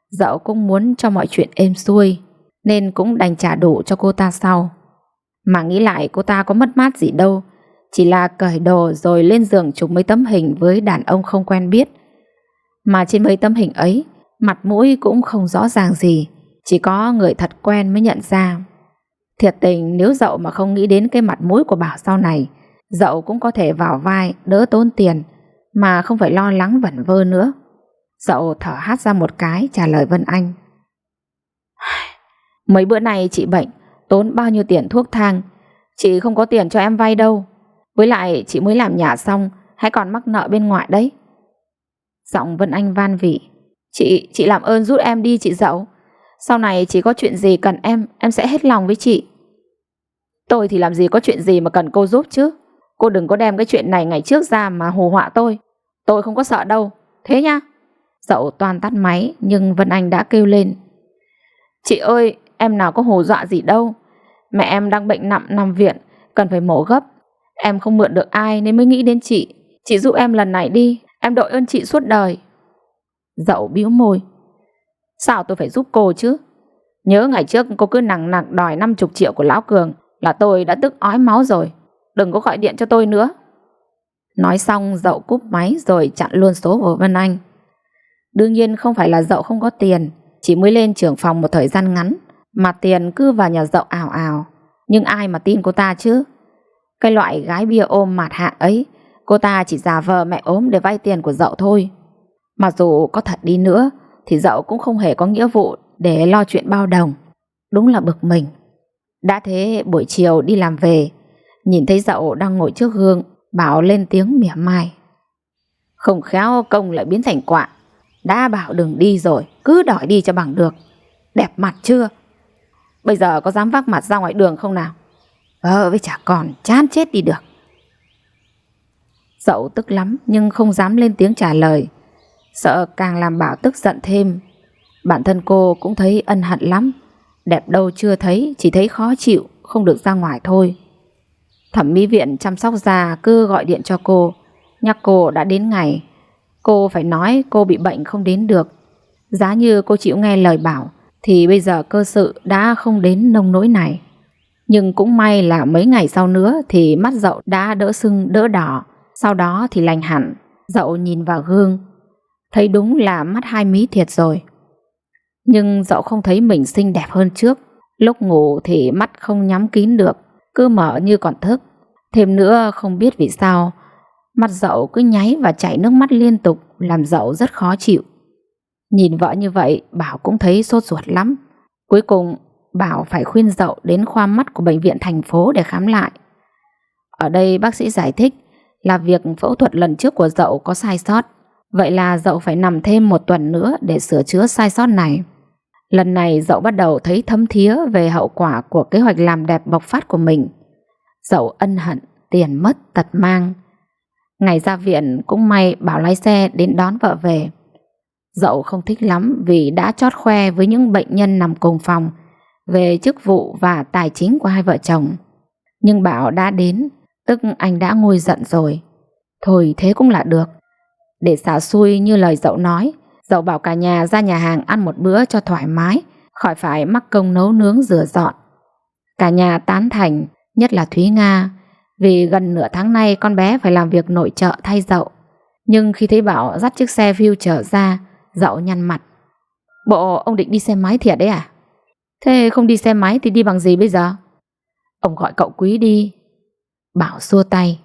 Dậu cũng muốn cho mọi chuyện êm xuôi nên cũng đành trả đủ cho cô ta sau. Mà nghĩ lại cô ta có mất mát gì đâu, chỉ là cởi đồ rồi lên giường chụp mấy tấm hình với đàn ông không quen biết. Mà trên mấy tấm hình ấy, mặt mũi cũng không rõ ràng gì, chỉ có người thật quen mới nhận ra. Thiệt tình nếu Dậu mà không nghĩ đến cái mặt mũi của Bảo sau này, Dậu cũng có thể vào vai đỡ tốn tiền mà không phải lo lắng vẩn vơ nữa. Dậu thở hắt ra một cái trả lời Vân Anh. "Mấy bữa nay chị bệnh, tốn bao nhiêu tiền thuốc thang, chị không có tiền cho em vay đâu. Với lại chị mới làm nhà xong, hãy còn mắc nợ bên ngoài đấy. Giọng Vân Anh van vỉ. Chị làm ơn giúp em đi chị Dậu. Sau này chỉ có chuyện gì cần em sẽ hết lòng với chị. Tôi thì làm gì có chuyện gì mà cần cô giúp chứ. Cô đừng có đem cái chuyện này ngày trước ra mà hù họa tôi. Tôi không có sợ đâu. Thế nhá. Dậu toan tắt máy nhưng Vân Anh đã kêu lên. Chị ơi, em nào có hù dọa gì đâu. Mẹ em đang bệnh nặng nằm viện, cần phải mổ gấp. Em không mượn được ai nên mới nghĩ đến chị. Chị giúp em lần này đi, em đội ơn chị suốt đời. Dậu bĩu môi. Sao tôi phải giúp cô chứ? Nhớ ngày trước cô cứ nằng nặc đòi 50 triệu của Lão Cường là tôi đã tức ói máu rồi. Đừng có gọi điện cho tôi nữa. Nói xong Dậu cúp máy rồi chặn luôn số của Vân Anh. Đương nhiên không phải là Dậu không có tiền, chỉ mới lên trưởng phòng một thời gian ngắn mà tiền cứ vào nhà Dậu ào ào. Nhưng ai mà tin cô ta chứ? Cái loại gái bia ôm mạt hạng ấy, cô ta chỉ giả vờ mẹ ốm để vay tiền của Dậu thôi. Mặc dù có thật đi nữa thì Dậu cũng không hề có nghĩa vụ để lo chuyện bao đồng. Đúng là bực mình. Đã thế buổi chiều đi làm về, nhìn thấy Dậu đang ngồi trước gương, Bảo lên tiếng mỉa mai. Không khéo công lại biến thành quạ. Đã bảo đừng đi rồi, cứ đòi đi cho bằng được. Đẹp mặt chưa? Bây giờ có dám vác mặt ra ngoài đường không nào? Vợ với chả con chán chết đi được. Dậu tức lắm nhưng không dám lên tiếng trả lời, sợ càng làm Bảo tức giận thêm. Bản thân cô cũng thấy ân hận lắm. Đẹp đâu chưa thấy, chỉ thấy khó chịu, không được ra ngoài thôi. Thẩm mỹ viện chăm sóc da cứ gọi điện cho cô, nhắc cô đã đến ngày. Cô phải nói cô bị bệnh không đến được. Giá như cô chịu nghe lời Bảo thì bây giờ cơ sự đã không đến nông nỗi này. Nhưng cũng may là mấy ngày sau nữa thì mắt Dậu đã đỡ sưng đỡ đỏ. Sau đó thì lành hẳn. Dậu nhìn vào gương, thấy đúng là mắt hai mí thiệt rồi. Nhưng Dậu không thấy mình xinh đẹp hơn trước. Lúc ngủ thì mắt không nhắm kín được, cứ mở như còn thức. Thêm nữa không biết vì sao mắt Dậu cứ nháy và chảy nước mắt liên tục, làm Dậu rất khó chịu. Nhìn vợ như vậy Bảo cũng thấy sốt ruột lắm. Cuối cùng Bảo phải khuyên Dậu đến khoa mắt của bệnh viện thành phố để khám lại. Ở đây bác sĩ giải thích là việc phẫu thuật lần trước của Dậu có sai sót. Vậy là Dậu phải nằm thêm 1 tuần nữa để sửa chữa sai sót này. Lần này Dậu bắt đầu thấy thấm thía về hậu quả của kế hoạch làm đẹp bộc phát của mình. Dậu ân hận, tiền mất tật mang. Ngày ra viện cũng may Bảo lái xe đến đón vợ về. Dậu không thích lắm vì đã chót khoe với những bệnh nhân nằm cùng phòng về chức vụ và tài chính của hai vợ chồng. Nhưng Bảo đã đến, tức anh đã nguôi giận rồi. Thôi thế cũng là được. Để xả xui như lời Dậu nói, Dậu bảo cả nhà ra nhà hàng ăn một bữa cho thoải mái, khỏi phải mắc công nấu nướng rửa dọn. Cả nhà tán thành, nhất là Thúy Nga, vì gần nửa tháng nay con bé phải làm việc nội trợ thay Dậu. Nhưng khi thấy Bảo dắt chiếc xe Future ra, Dậu nhăn mặt. Bộ ông định đi xe máy thiệt đấy à? Thế không đi xe máy thì đi bằng gì bây giờ? Ông gọi cậu Quý đi. Bảo xua tay.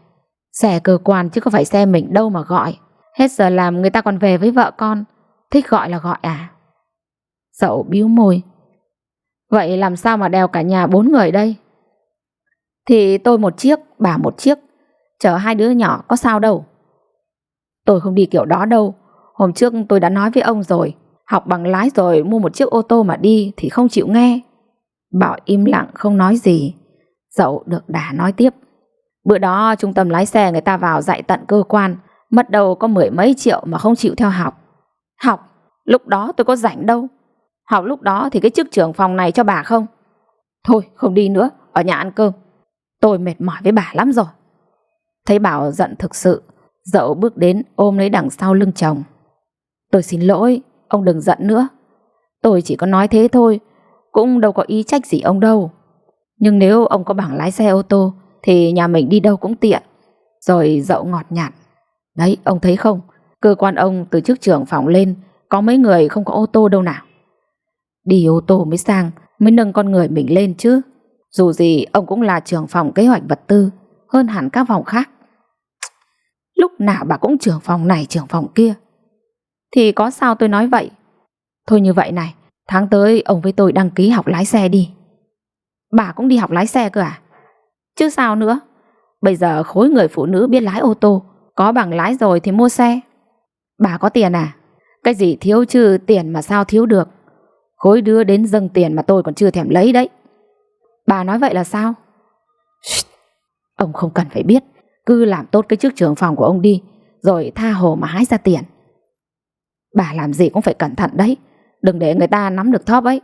Xe cơ quan chứ có phải xe mình đâu mà gọi. Hết giờ làm người ta còn về với vợ con, thích gọi là gọi à? Dậu bĩu môi. Vậy làm sao mà đèo cả nhà 4 người đây? Thì tôi 1 chiếc, bà 1 chiếc, chở 2 đứa nhỏ có sao đâu. Tôi không đi kiểu đó đâu. Hôm trước tôi đã nói với ông rồi, học bằng lái rồi mua 1 chiếc ô tô mà đi thì không chịu nghe. Bảo im lặng không nói gì. Dậu được đà nói tiếp. Bữa đó trung tâm lái xe người ta vào dạy tận cơ quan, mất đâu có 10 mấy triệu mà không chịu theo học. Học? Lúc đó tôi có rảnh đâu. Học lúc đó thì cái chức trưởng phòng này cho bà không? Thôi không đi nữa, ở nhà ăn cơm. Tôi mệt mỏi với bà lắm rồi. Thấy Bảo giận thực sự, Dậu bước đến ôm lấy đằng sau lưng chồng. Tôi xin lỗi, ông đừng giận nữa. Tôi chỉ có nói thế thôi, cũng đâu có ý trách gì ông đâu. Nhưng nếu ông có bằng lái xe ô tô thì nhà mình đi đâu cũng tiện. Rồi Dậu ngọt nhạt. Đấy, ông thấy không, cơ quan ông từ chức trưởng phòng lên có mấy người không có ô tô đâu nào. Đi ô tô mới sang, mới nâng con người mình lên chứ. Dù gì ông cũng là trưởng phòng kế hoạch vật tư, hơn hẳn các phòng khác. Lúc nào bà cũng trưởng phòng này trưởng phòng kia. Thì có sao tôi nói vậy. Thôi như vậy này, tháng tới ông với tôi đăng ký học lái xe đi. Bà cũng đi học lái xe cơ à? Chứ sao nữa. Bây giờ khối người phụ nữ biết lái ô tô Có bằng lái rồi thì mua xe. Bà có tiền à? Cái gì thiếu chứ, tiền mà sao thiếu được. Khối đứa đến dâng tiền mà tôi còn chưa thèm lấy đấy. Bà nói vậy là sao? Ông không cần phải biết. Cứ làm tốt cái chức trưởng phòng của ông đi, rồi tha hồ mà hái ra tiền. Bà làm gì cũng phải cẩn thận đấy, đừng để người ta nắm được thóp ấy.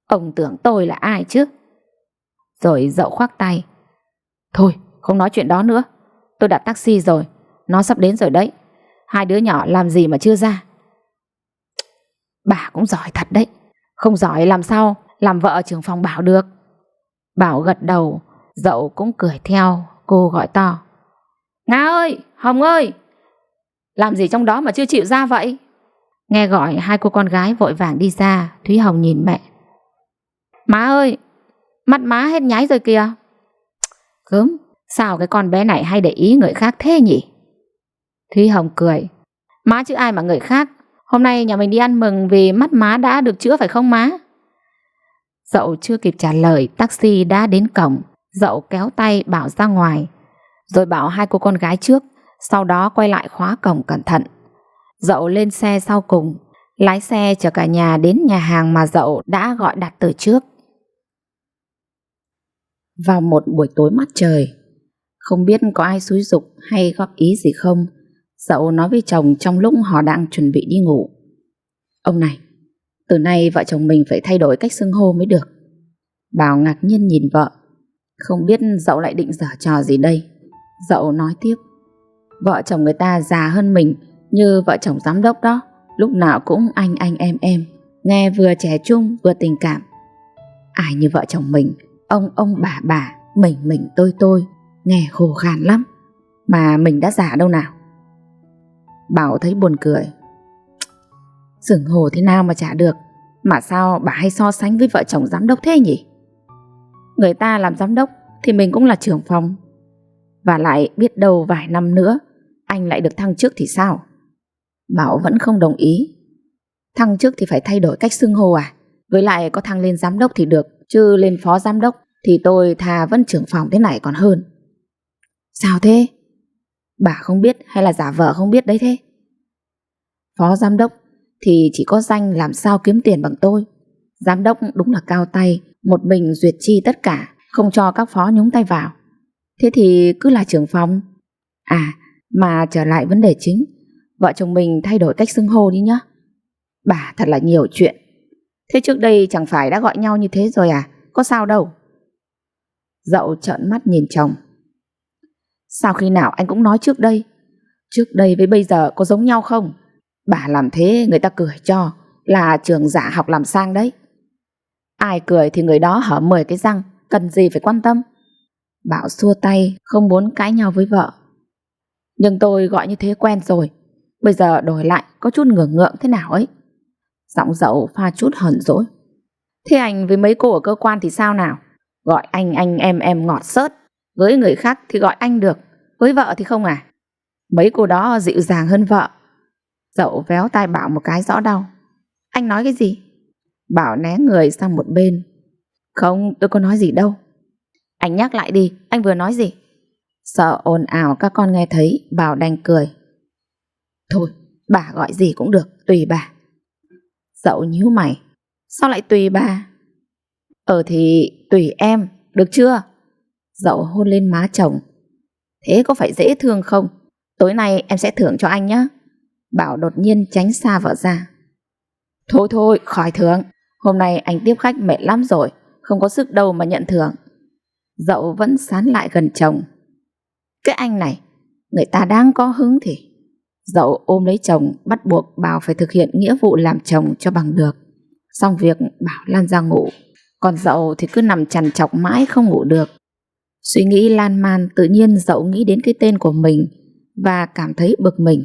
Ông tưởng tôi là ai chứ? Rồi Dậu khoác tay. Thôi không nói chuyện đó nữa, tôi đặt taxi rồi, nó sắp đến rồi đấy. Hai đứa nhỏ làm gì mà chưa ra. Bà cũng giỏi thật đấy. Không giỏi làm sao làm vợ trưởng phòng Bảo được. Bảo gật đầu, Dậu cũng cười theo. Cô gọi to. Nga ơi, Hồng ơi, làm gì trong đó mà chưa chịu ra vậy? Nghe gọi, hai cô con gái vội vàng đi ra. Thúy Hồng nhìn mẹ. Má ơi, mắt má hết nháy rồi kìa. Gớm, sao cái con bé này hay để ý người khác thế nhỉ? Thúy Hồng cười. Má chứ ai mà người khác. Hôm nay nhà mình đi ăn mừng vì mắt má đã được chữa phải không má? Dậu chưa kịp trả lời, taxi đã đến cổng. Dậu kéo tay Bảo ra ngoài, rồi bảo hai cô con gái trước, sau đó quay lại khóa cổng cẩn thận. Dậu lên xe sau cùng, lái xe chở cả nhà đến nhà hàng mà Dậu đã gọi đặt từ trước. Vào một buổi tối mát trời, không biết có ai xúi giục hay góp ý gì không, Dậu nói với chồng trong lúc họ đang chuẩn bị đi ngủ. Ông này, từ nay vợ chồng mình phải thay đổi cách xưng hô mới được. Bảo ngạc nhiên nhìn vợ, không biết Dậu lại định giở trò gì đây. Dậu nói tiếp. Vợ chồng người ta già hơn mình, như vợ chồng giám đốc đó, lúc nào cũng anh em, nghe vừa trẻ trung vừa tình cảm. Ai như vợ chồng mình, ông bà, mình tôi, nghe khô khan lắm. Mà mình đã già đâu nào. Bảo thấy buồn cười. Xưng hô thế nào mà chả được, mà sao bà hay so sánh với vợ chồng giám đốc thế nhỉ? Người ta làm giám đốc thì mình cũng là trưởng phòng. Và lại biết đâu vài năm nữa anh lại được thăng chức thì sao? Bảo vẫn không đồng ý. Thăng chức thì phải thay đổi cách xưng hô à? Với lại có thăng lên giám đốc thì được, chứ lên phó giám đốc thì tôi thà vẫn trưởng phòng thế này còn hơn. Sao thế? Bà không biết hay là giả vờ không biết đấy thế? Phó giám đốc thì chỉ có danh làm sao kiếm tiền bằng tôi. Giám đốc đúng là cao tay, một mình duyệt chi tất cả, không cho các phó nhúng tay vào. Thế thì cứ là trưởng phòng. À, mà trở lại vấn đề chính, vợ chồng mình thay đổi cách xưng hô đi nhá. Bà thật là nhiều chuyện. Thế trước đây chẳng phải đã gọi nhau như thế rồi à? Có sao đâu. Dậu trợn mắt nhìn chồng. Sao khi nào anh cũng nói trước đây? Trước đây với bây giờ có giống nhau không? Bà làm thế người ta cười cho là trường giả học làm sang đấy. Ai cười thì người đó hở 10 cái răng, cần gì phải quan tâm. Bảo xua tay, không muốn cãi nhau với vợ. Nhưng tôi gọi như thế quen rồi, bây giờ đổi lại có chút ngượng ngượng thế nào ấy. Giọng Dậu pha chút hờn dỗi. Thế anh với mấy cô ở cơ quan thì sao nào? Gọi anh em ngọt xớt. Với người khác thì gọi anh được, với vợ thì không à? Mấy cô đó dịu dàng hơn vợ. Dậu véo tai Bảo một cái rõ đau. Anh nói cái gì? Bảo né người sang một bên. Không, tôi có nói gì đâu. Anh nhắc lại đi, anh vừa nói gì? Sợ ồn ào các con nghe thấy, Bảo đành cười. Thôi, bà gọi gì cũng được, tùy bà. Dậu nhíu mày. Sao lại tùy bà? Thì tùy em, được chưa? Dậu hôn lên má chồng. Thế có phải dễ thương không? Tối nay em sẽ thưởng cho anh nhé. Bảo đột nhiên tránh xa vợ ra. Thôi, khỏi thưởng. Hôm nay anh tiếp khách mệt lắm rồi, không có sức đâu mà nhận thưởng. Dậu vẫn sán lại gần chồng. Cái anh này, người ta đang có hứng thì. Dậu ôm lấy chồng, bắt buộc Bảo phải thực hiện nghĩa vụ làm chồng cho bằng được. Xong việc Bảo lan ra ngủ, còn Dậu thì cứ nằm trằn trọc mãi không ngủ được. Suy nghĩ lan man, tự nhiên Dậu nghĩ đến cái tên của mình và cảm thấy bực mình.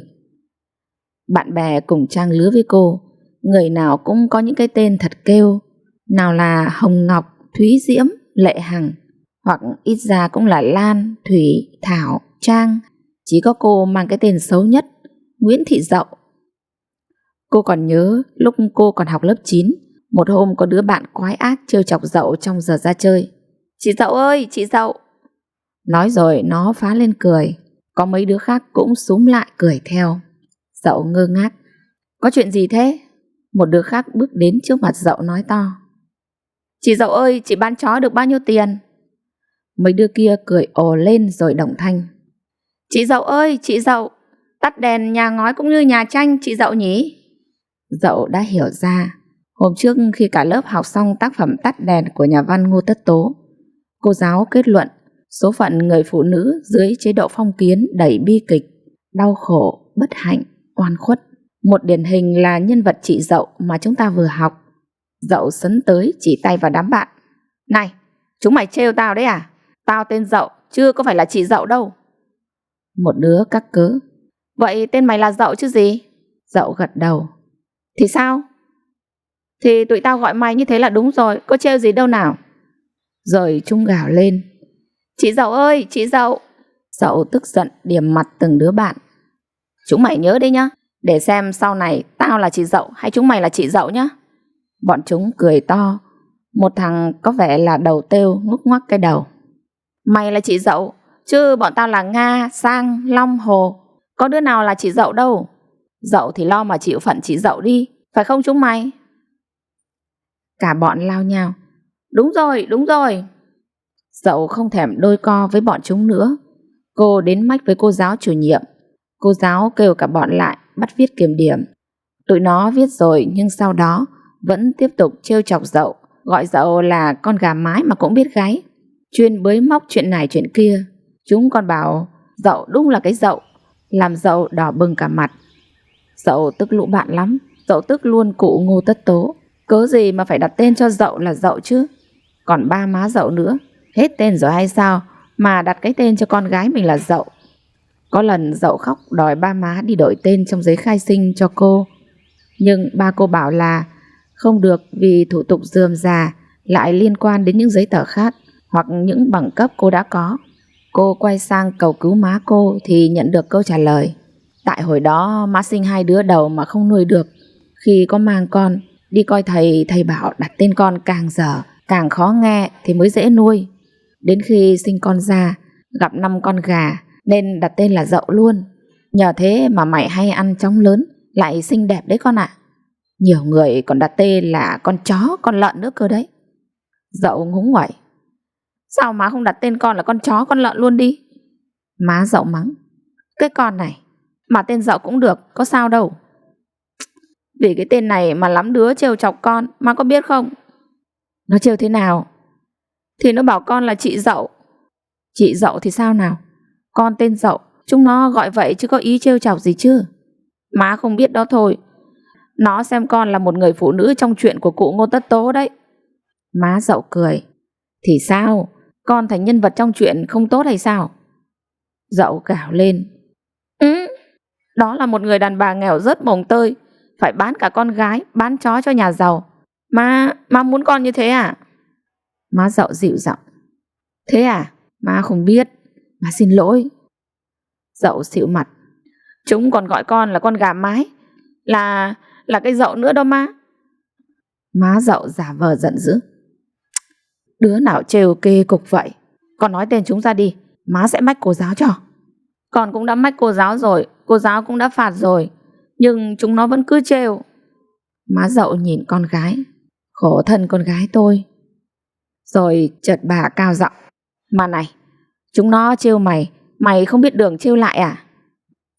Bạn bè cùng trang lứa với cô, người nào cũng có những cái tên thật kêu. Nào là Hồng Ngọc, Thúy Diễm, Lệ Hằng, hoặc ít ra cũng là Lan, Thủy, Thảo, Trang. Chỉ có cô mang cái tên xấu nhất, Nguyễn Thị Dậu. Cô còn nhớ lúc cô còn học lớp 9, một hôm có đứa bạn quái ác trêu chọc Dậu trong giờ ra chơi. Chị Dậu ơi, chị Dậu. Nói rồi nó phá lên cười. Có mấy đứa khác cũng xúm lại cười theo. Dậu ngơ ngác. Có chuyện gì thế? Một đứa khác bước đến trước mặt Dậu nói to. Chị Dậu ơi, chị bán chó được bao nhiêu tiền? Mấy đứa kia cười ồ lên rồi đồng thanh. Chị Dậu ơi, chị Dậu, tắt đèn nhà ngói cũng như nhà tranh chị Dậu nhỉ? Dậu đã hiểu ra. Hôm trước khi cả lớp học xong tác phẩm Tắt đèn của nhà văn Ngô Tất Tố, cô giáo kết luận số phận người phụ nữ dưới chế độ phong kiến đầy bi kịch, đau khổ, bất hạnh, oan khuất. Một điển hình là nhân vật chị Dậu mà chúng ta vừa học. Dậu sấn tới chỉ tay vào đám bạn. Này, chúng mày trêu tao đấy à? Tao tên Dậu, chứ có phải là chị Dậu đâu. Một đứa cắc cớ. Vậy tên mày là Dậu chứ gì? Dậu gật đầu. Thì sao? Thì tụi tao gọi mày như thế là đúng rồi, có trêu gì đâu nào. Rồi chúng gào lên. Chị Dậu ơi, chị Dậu. Dậu tức giận điểm mặt từng đứa bạn. Chúng mày nhớ đấy nhá, để xem sau này tao là chị Dậu hay chúng mày là chị Dậu nhá. Bọn chúng cười to. Một thằng có vẻ là đầu têu ngúc ngoắc cái đầu. Mày là chị Dậu, chứ bọn tao là Nga, Sang, Long, Hồ. Có đứa nào là chị Dậu đâu. Dậu thì lo mà chịu phận chị Dậu đi, phải không chúng mày? Cả bọn lao nhau. Đúng rồi, đúng rồi. Dậu không thèm đôi co với bọn chúng nữa. Cô đến mách với cô giáo chủ nhiệm. Cô giáo kêu cả bọn lại bắt viết kiểm điểm. Tụi nó viết rồi nhưng sau đó vẫn tiếp tục trêu chọc Dậu, gọi Dậu là con gà mái mà cũng biết gáy, chuyên bới móc chuyện này chuyện kia. Chúng còn bảo Dậu đúng là cái Dậu, làm Dậu đỏ bừng cả mặt. Dậu tức lũ bạn lắm. Dậu tức luôn cụ Ngô Tất Tố. Cớ gì mà phải đặt tên cho Dậu là Dậu chứ? Còn ba má Dậu nữa, hết tên rồi hay sao mà đặt cái tên cho con gái mình là Dậu? Có lần Dậu khóc đòi ba má đi đổi tên trong giấy khai sinh cho cô, nhưng ba cô bảo là không được vì thủ tục rườm rà, lại liên quan đến những giấy tờ khác hoặc những bằng cấp cô đã có. Cô quay sang cầu cứu má cô thì nhận được câu trả lời. Tại hồi đó má sinh 2 đứa đầu mà không nuôi được. Khi có mang con, đi coi thầy, thầy bảo đặt tên con càng dở, càng khó nghe thì mới dễ nuôi. Đến khi sinh con ra, gặp 5 con gà nên đặt tên là Dậu luôn. Nhờ thế mà mày hay ăn chóng lớn, lại xinh đẹp đấy con ạ. Nhiều người còn đặt tên là con chó, con lợn nữa cơ đấy. Dậu ngúng nguẩy. Sao má không đặt tên con là con chó, con lợn luôn đi? Má Dậu mắng. Cái con này, mà tên Dậu cũng được, có sao đâu. Vì cái tên này mà lắm đứa trêu chọc con, má có biết không? Nó trêu thế nào? Thì nó bảo con là chị Dậu. Chị Dậu thì sao nào? Con tên Dậu, chúng nó gọi vậy chứ có ý trêu chọc gì chứ? Má không biết đó thôi. Nó xem con là một người phụ nữ trong chuyện của cụ Ngô Tất Tố đấy. Má Dậu cười. Thì sao? Con thành nhân vật trong chuyện không tốt hay sao? Dậu gào lên. Đó là một người đàn bà nghèo rớt mồng tơi, phải bán cả con gái, bán chó cho nhà giàu. Má muốn con như thế à? Má Dậu dịu giọng. Thế à? Má không biết. Má xin lỗi. Dậu xịu mặt. Chúng còn gọi con là con gà mái, là cái Dậu nữa đó má. Má Dậu giả vờ giận dữ. Đứa nào trêu kê cục vậy? Con nói tên chúng ra đi, má sẽ mách cô giáo cho. Con cũng đã mách cô giáo rồi, cô giáo cũng đã phạt rồi, nhưng chúng nó vẫn cứ trêu. Má Dậu nhìn con gái. Khổ thân con gái tôi. Rồi chợt bà cao giọng. Mà này, chúng nó trêu mày, mày không biết đường trêu lại à?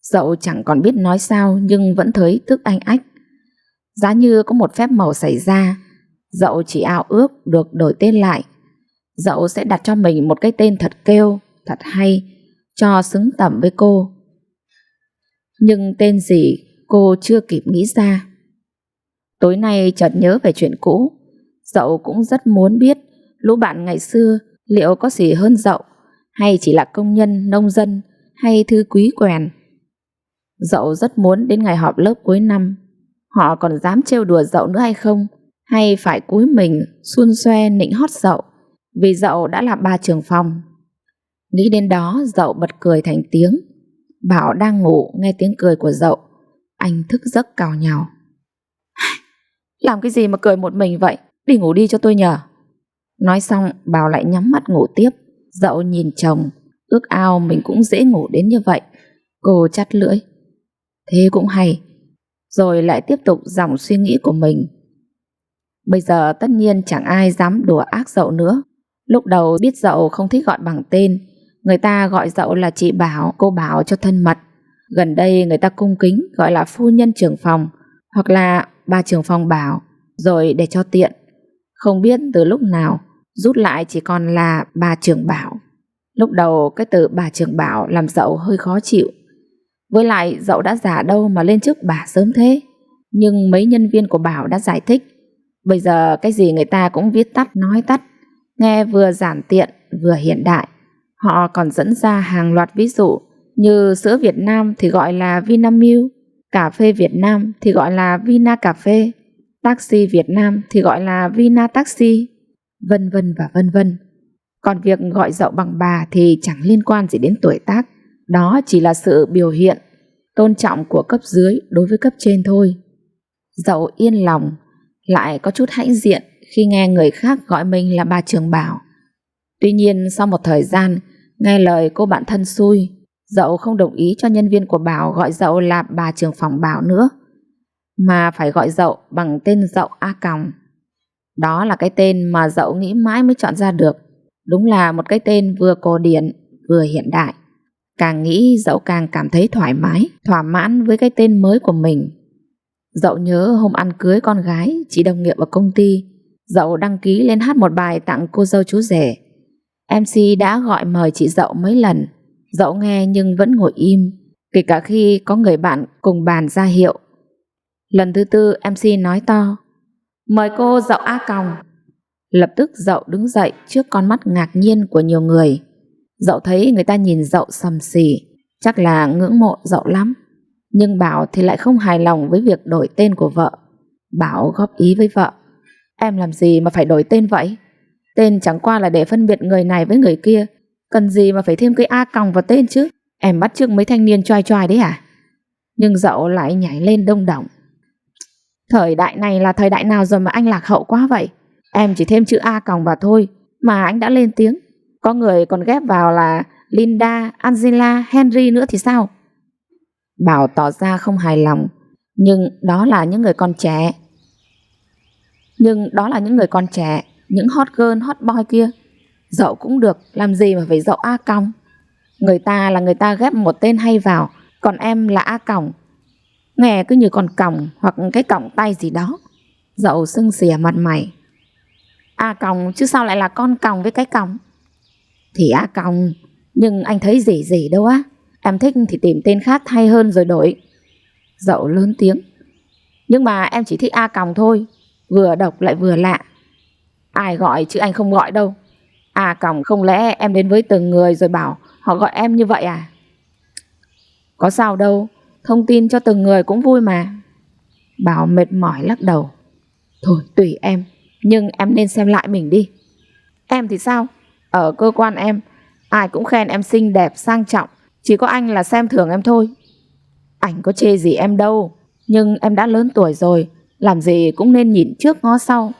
Dậu chẳng còn biết nói sao, nhưng vẫn thấy tức anh ách. Giá như có một phép màu xảy ra, Dậu chỉ ao ước được đổi tên lại. Dậu sẽ đặt cho mình một cái tên thật kêu, thật hay, cho xứng tầm với cô. Nhưng tên gì cô chưa kịp nghĩ ra. Tối nay chợt nhớ về chuyện cũ. Dậu cũng rất muốn biết lũ bạn ngày xưa liệu có gì hơn Dậu, hay chỉ là công nhân, nông dân, hay thư quý quèn. Dậu rất muốn đến ngày họp lớp cuối năm, họ còn dám trêu đùa Dậu nữa hay không, hay phải cúi mình xuôn xoe nịnh hót Dậu, vì Dậu đã là bà trưởng phòng. Nghĩ đến đó, Dậu bật cười thành tiếng. Bảo đang ngủ nghe tiếng cười của Dậu, anh thức giấc cào nhào. Làm cái gì mà cười một mình vậy? Đi ngủ đi cho tôi nhờ. Nói xong Bảo lại nhắm mắt ngủ tiếp. Dậu nhìn chồng, ước ao mình cũng dễ ngủ đến như vậy. Cô chắt lưỡi. Thế cũng hay. Rồi lại tiếp tục dòng suy nghĩ của mình. Bây giờ tất nhiên chẳng ai dám đùa ác Dậu nữa. Lúc đầu biết Dậu không thích gọi bằng tên, người ta gọi Dậu là chị Bảo, cô Bảo cho thân mật. Gần đây người ta cung kính gọi là phu nhân trưởng phòng, hoặc là bà trưởng phòng Bảo, rồi để cho tiện. Không biết từ lúc nào rút lại chỉ còn là bà trưởng Bảo. Lúc đầu cái từ bà trưởng Bảo làm Dậu hơi khó chịu. Với lại Dậu đã già đâu mà lên chức bà sớm thế. Nhưng mấy nhân viên của Bảo đã giải thích, bây giờ cái gì người ta cũng viết tắt nói tắt, nghe vừa giản tiện vừa hiện đại. Họ còn dẫn ra hàng loạt ví dụ như sữa Việt Nam thì gọi là Vinamilk, cà phê Việt Nam thì gọi là Vina Cà phê, taxi Việt Nam thì gọi là Vina Taxi, vân vân và vân vân. Còn việc gọi Dậu bằng bà thì chẳng liên quan gì đến tuổi tác. Đó chỉ là sự biểu hiện tôn trọng của cấp dưới đối với cấp trên thôi. Dậu yên lòng, lại có chút hãnh diện khi nghe người khác gọi mình là bà trưởng Bảo. Tuy nhiên sau một thời gian nghe lời cô bạn thân xui, Dậu không đồng ý cho nhân viên của Bảo gọi Dậu là bà trưởng phòng Bảo nữa, mà phải gọi Dậu bằng tên Dậu A Còng. Đó là cái tên mà Dậu nghĩ mãi mới chọn ra được. Đúng là một cái tên vừa cổ điển vừa hiện đại. Càng nghĩ Dậu càng cảm thấy thoải mái, thỏa mãn với cái tên mới của mình. Dậu nhớ hôm ăn cưới con gái chị đồng nghiệp ở công ty, Dậu đăng ký lên hát một bài tặng cô dâu chú rể. MC đã gọi mời chị Dậu mấy lần, Dậu nghe nhưng vẫn ngồi im, kể cả khi có người bạn cùng bàn ra hiệu. Lần thứ tư MC nói to, mời cô Dậu A Còng. Lập tức Dậu đứng dậy trước con mắt ngạc nhiên của nhiều người. Dậu thấy người ta nhìn Dậu sầm xì, chắc là ngưỡng mộ Dậu lắm. Nhưng Bảo thì lại không hài lòng với việc đổi tên của vợ. Bảo góp ý với vợ, em làm gì mà phải đổi tên vậy? Tên chẳng qua là để phân biệt người này với người kia, cần gì mà phải thêm cái A Còng vào tên chứ? Em bắt chước mấy thanh niên choai choai đấy à? Nhưng Dậu lại nhảy lên đông động. Thời đại này là thời đại nào rồi mà anh lạc hậu quá vậy? Em chỉ thêm chữ A Còng vào thôi mà anh đã lên tiếng. Có người còn ghép vào là Linda, Angela, Henry nữa thì sao? Bảo tỏ ra không hài lòng. Nhưng đó là những người con trẻ, những hot girl, hot boy kia. Dậu cũng được, làm gì mà phải Dậu A Còng? Người ta là người ta ghép một tên hay vào, còn em là A Còng. Nghe cứ như con còng hoặc cái còng tay gì đó. Dậu sưng xỉa mặt mày. A Còng chứ sao lại là con còng với cái còng? Thì A Còng, nhưng anh thấy gì đâu á. Em thích thì tìm tên khác hay hơn rồi đổi. Dậu lớn tiếng. Nhưng mà em chỉ thích A Còng thôi, vừa độc lại vừa lạ. Ai gọi chứ anh không gọi đâu. A Còng không lẽ em đến với từng người rồi bảo họ gọi em như vậy à? Có sao đâu, thông tin cho từng người cũng vui mà. Bảo mệt mỏi lắc đầu. Thôi tùy em, nhưng em nên xem lại mình đi. Em thì sao? Ở cơ quan em, ai cũng khen em xinh đẹp sang trọng, chỉ có anh là xem thường em thôi. Anh có chê gì em đâu, nhưng em đã lớn tuổi rồi, làm gì cũng nên nhìn trước ngó sau.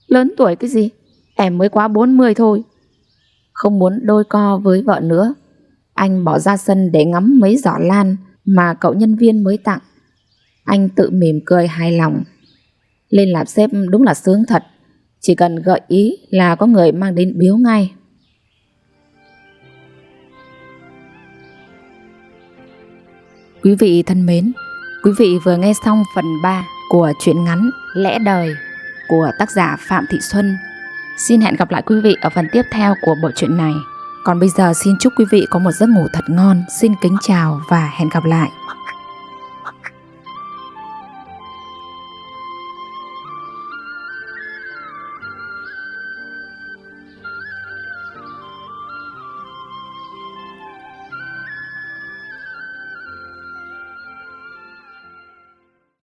Lớn tuổi cái gì? Em mới quá 40 thôi. Không muốn đôi co với vợ nữa, anh bỏ ra sân để ngắm mấy giỏ lan mà cậu nhân viên mới tặng. Anh tự mỉm cười hài lòng. Lên làm sếp đúng là sướng thật, chỉ cần gợi ý là có người mang đến biếu ngay. Quý vị thân mến, quý vị vừa nghe xong phần 3 của truyện ngắn Lẽ Đời của tác giả Phạm Thị Xuân. Xin hẹn gặp lại quý vị ở phần tiếp theo của bộ truyện này. Còn bây giờ xin chúc quý vị có một giấc ngủ thật ngon. Xin kính chào và hẹn gặp lại.